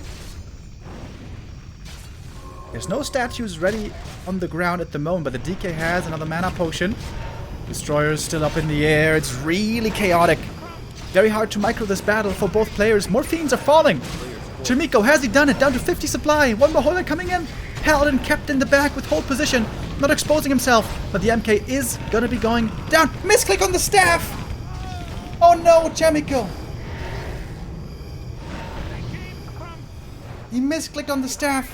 There's no statues ready on the ground at the moment, but the DK has another mana potion. Destroyer's still up in the air. It's really chaotic. Very hard to micro this battle for both players. More fiends are falling. Chaemiko, has he done it? Down to 50 supply. One more hoiler coming in. Paladin kept in the back with hold position. Not exposing himself. But the MK is gonna be going down. Misclick on the staff! Oh no, Chaemiko! He misclicked on the staff.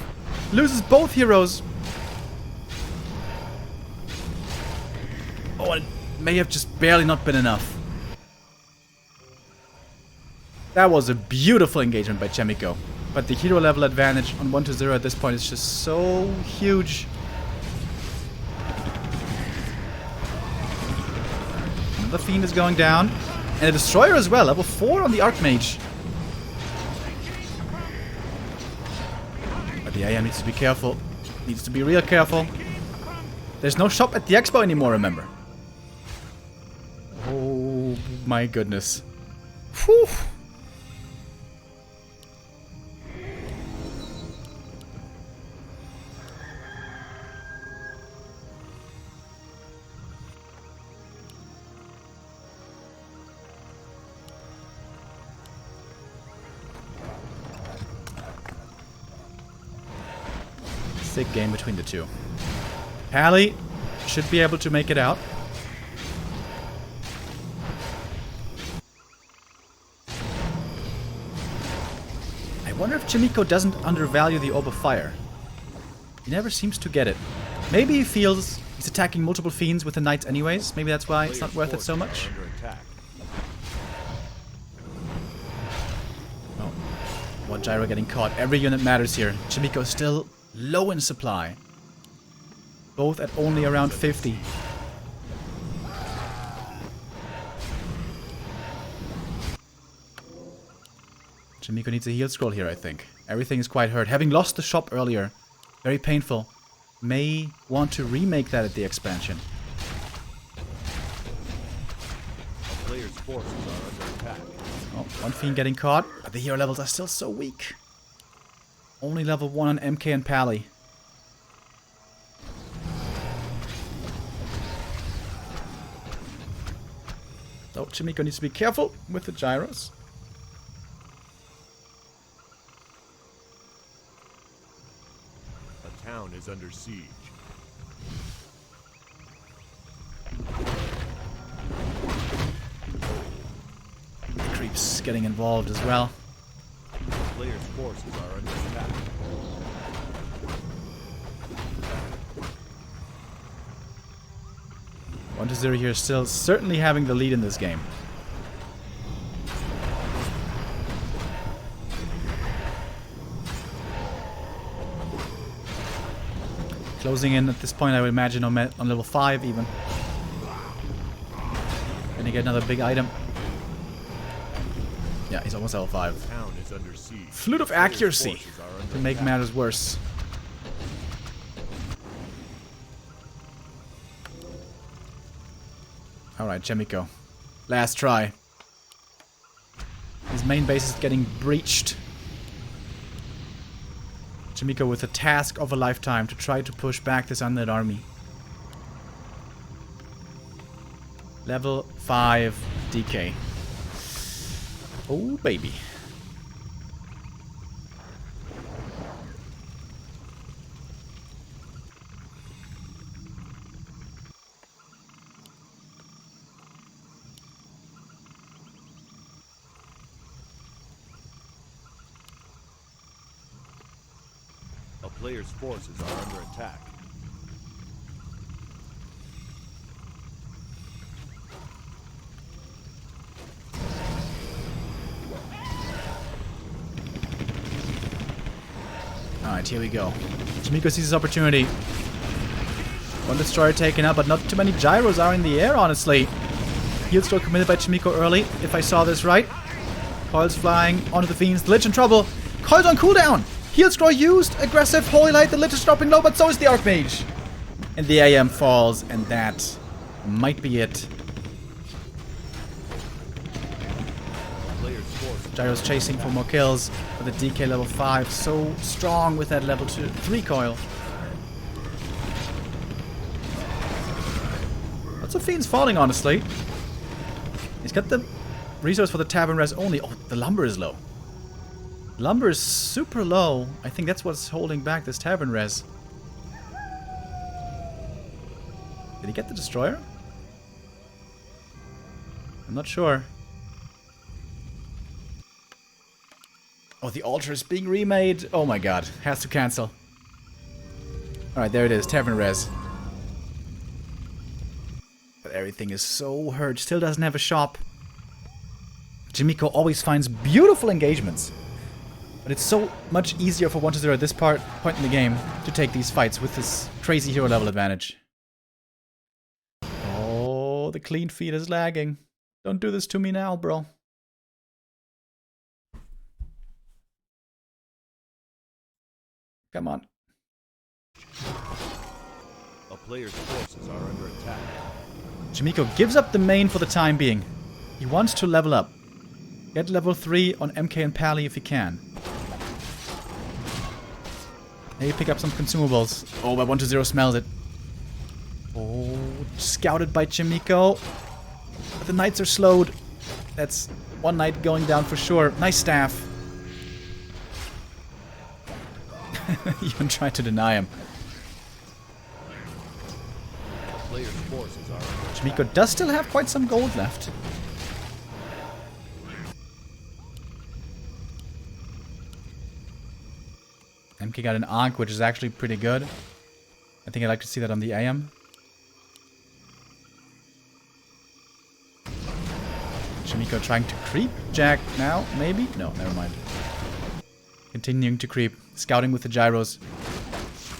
Loses both heroes. Oh, it may have just barely not been enough. That was a beautiful engagement by Chaemiko. But the hero level advantage on 1-0 at this point is just so huge. The Fiend is going down. And a Destroyer as well, level 4 on the Archmage. But the AM needs to be careful. Needs to be real careful. There's no shop at the Expo anymore, remember. Oh my goodness. Whew. Sick game between the two. Pally should be able to make it out. I wonder if Chaemiko doesn't undervalue the Orb of Fire. He never seems to get it. Maybe he feels he's attacking multiple fiends with the knights anyways. Maybe that's why it's not worth it so much. Oh, one gyro getting caught. Every unit matters here. Chaemiko still low in supply. Both at only around 50. Chaemiko needs a heal scroll here, I think. Everything is quite hurt. Having lost the shop earlier, very painful. May want to remake that at the expansion. A player's forces are under attack. Oh, one fiend getting caught, but the hero levels are still so weak. Only level 1 on MK and Pally. So Chaemiko needs to be careful with the gyros. A town is under siege. The creeps getting involved as well. Player's forces are under attack. One to 0 here, still certainly having the lead in this game. Closing in at this point, I would imagine on level 5 even. Gonna get another big item. Yeah, he's almost level 5. Town is under siege. Flute of Accuracy to make matters worse. Alright, Chaemiko. Last try. His main base is getting breached. Chaemiko with the task of a lifetime to try to push back this undead army. Level 5 DK. Oh, baby. A player's forces are under attack. Alright, here we go. Chaemiko sees his opportunity. One destroyer taken out, but not too many gyros are in the air, honestly. Heal scroll committed by Chaemiko early, if I saw this right. Coils flying onto the fiends. The Lich in trouble. Coils on cooldown. Heal scroll used. Aggressive. Holy Light. The lich is dropping low, but so is the Archmage. And the AM falls, and that might be it. Gyro's chasing for more kills, but the DK level 5 so strong with that level 3 coil. Lots of fiends falling, honestly. He's got the resource for the tavern res only. Oh, the lumber is low. Lumber is super low. I think that's what's holding back this tavern res. Did he get the destroyer? I'm not sure. Oh, the altar is being remade. Oh my god. Has to cancel. Alright, there it is. Tavern res. But everything is so hurt. Still doesn't have a shop. Chaemiko always finds beautiful engagements. But it's so much easier for 1-0 at this point in the game to take these fights with this crazy hero level advantage. Oh, the clean feed is lagging. Don't do this to me now, bro. Come on. A player's forces are under attack. Chaemiko gives up the main for the time being. He wants to level up. Get level 3 on MK and Pally if he can. Maybe pick up some consumables. Oh, but 1-0 smells it. Oh, scouted by Chaemiko. But the knights are slowed. That's one knight going down for sure. Nice staff. Even tried to deny him. Player's forces are under Chaemiko does still have quite some gold left. MK got an Ankh, which is actually pretty good. I think I'd like to see that on the AM. Chaemiko trying to creep. Jack now, maybe? No, never mind. Continuing to creep. Scouting with the gyros.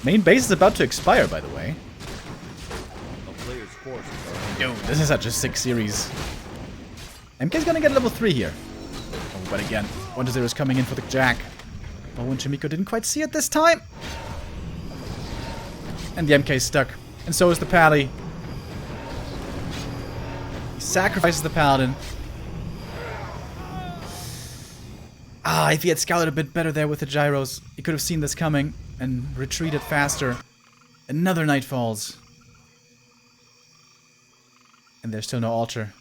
Main base is about to expire, by the way. a player's forces are under Dude, this is such a sick series. MK's gonna get level 3 here. Oh, but again, 1-0 is coming in for the Jack. Oh, and Chaemiko didn't quite see it this time. And the MK is stuck. And so is the Pally. He sacrifices the Paladin. Ah, if he had scouted a bit better there with the gyros, he could have seen this coming and retreated faster. Another knight falls. And there's still no altar.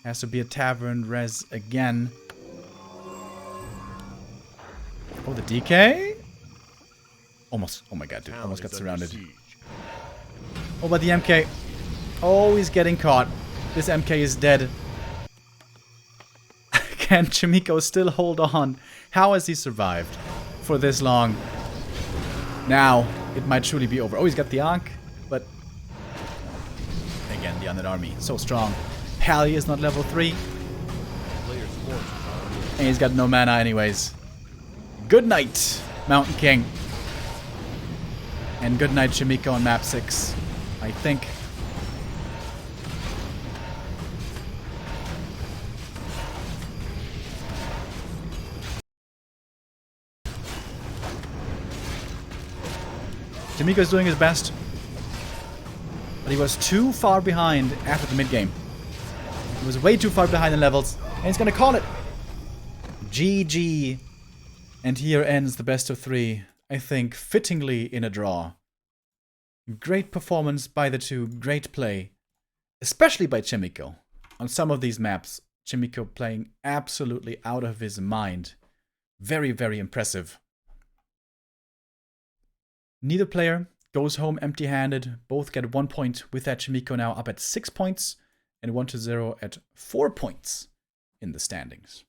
Has to be a tavern res again. Oh, the DK? Almost. Oh my god, dude. Almost got surrounded. Oh, but the MK. Oh, he's getting caught. This MK is dead. Can Chaemiko still hold on? How has he survived for this long? Now, it might truly be over. Oh, he's got the Ankh, but again, the undead army. So strong. Pally is not level 3. And he's got no mana anyways. Good night, Mountain King. And good night, Chaemiko on map 6, I think. Chaemiko's doing his best. But he was too far behind after the mid-game. He was way too far behind in levels. And he's gonna call it. GG. And here ends the best of 3. I think fittingly in a draw. Great performance by the two. Great play. Especially by Chaemiko. On some of these maps, Chaemiko playing absolutely out of his mind. Very, very impressive. Neither player goes home empty-handed. Both get 1 point with that. Chaemiko now up at 6 points. And 1-0 at 4 points in the standings.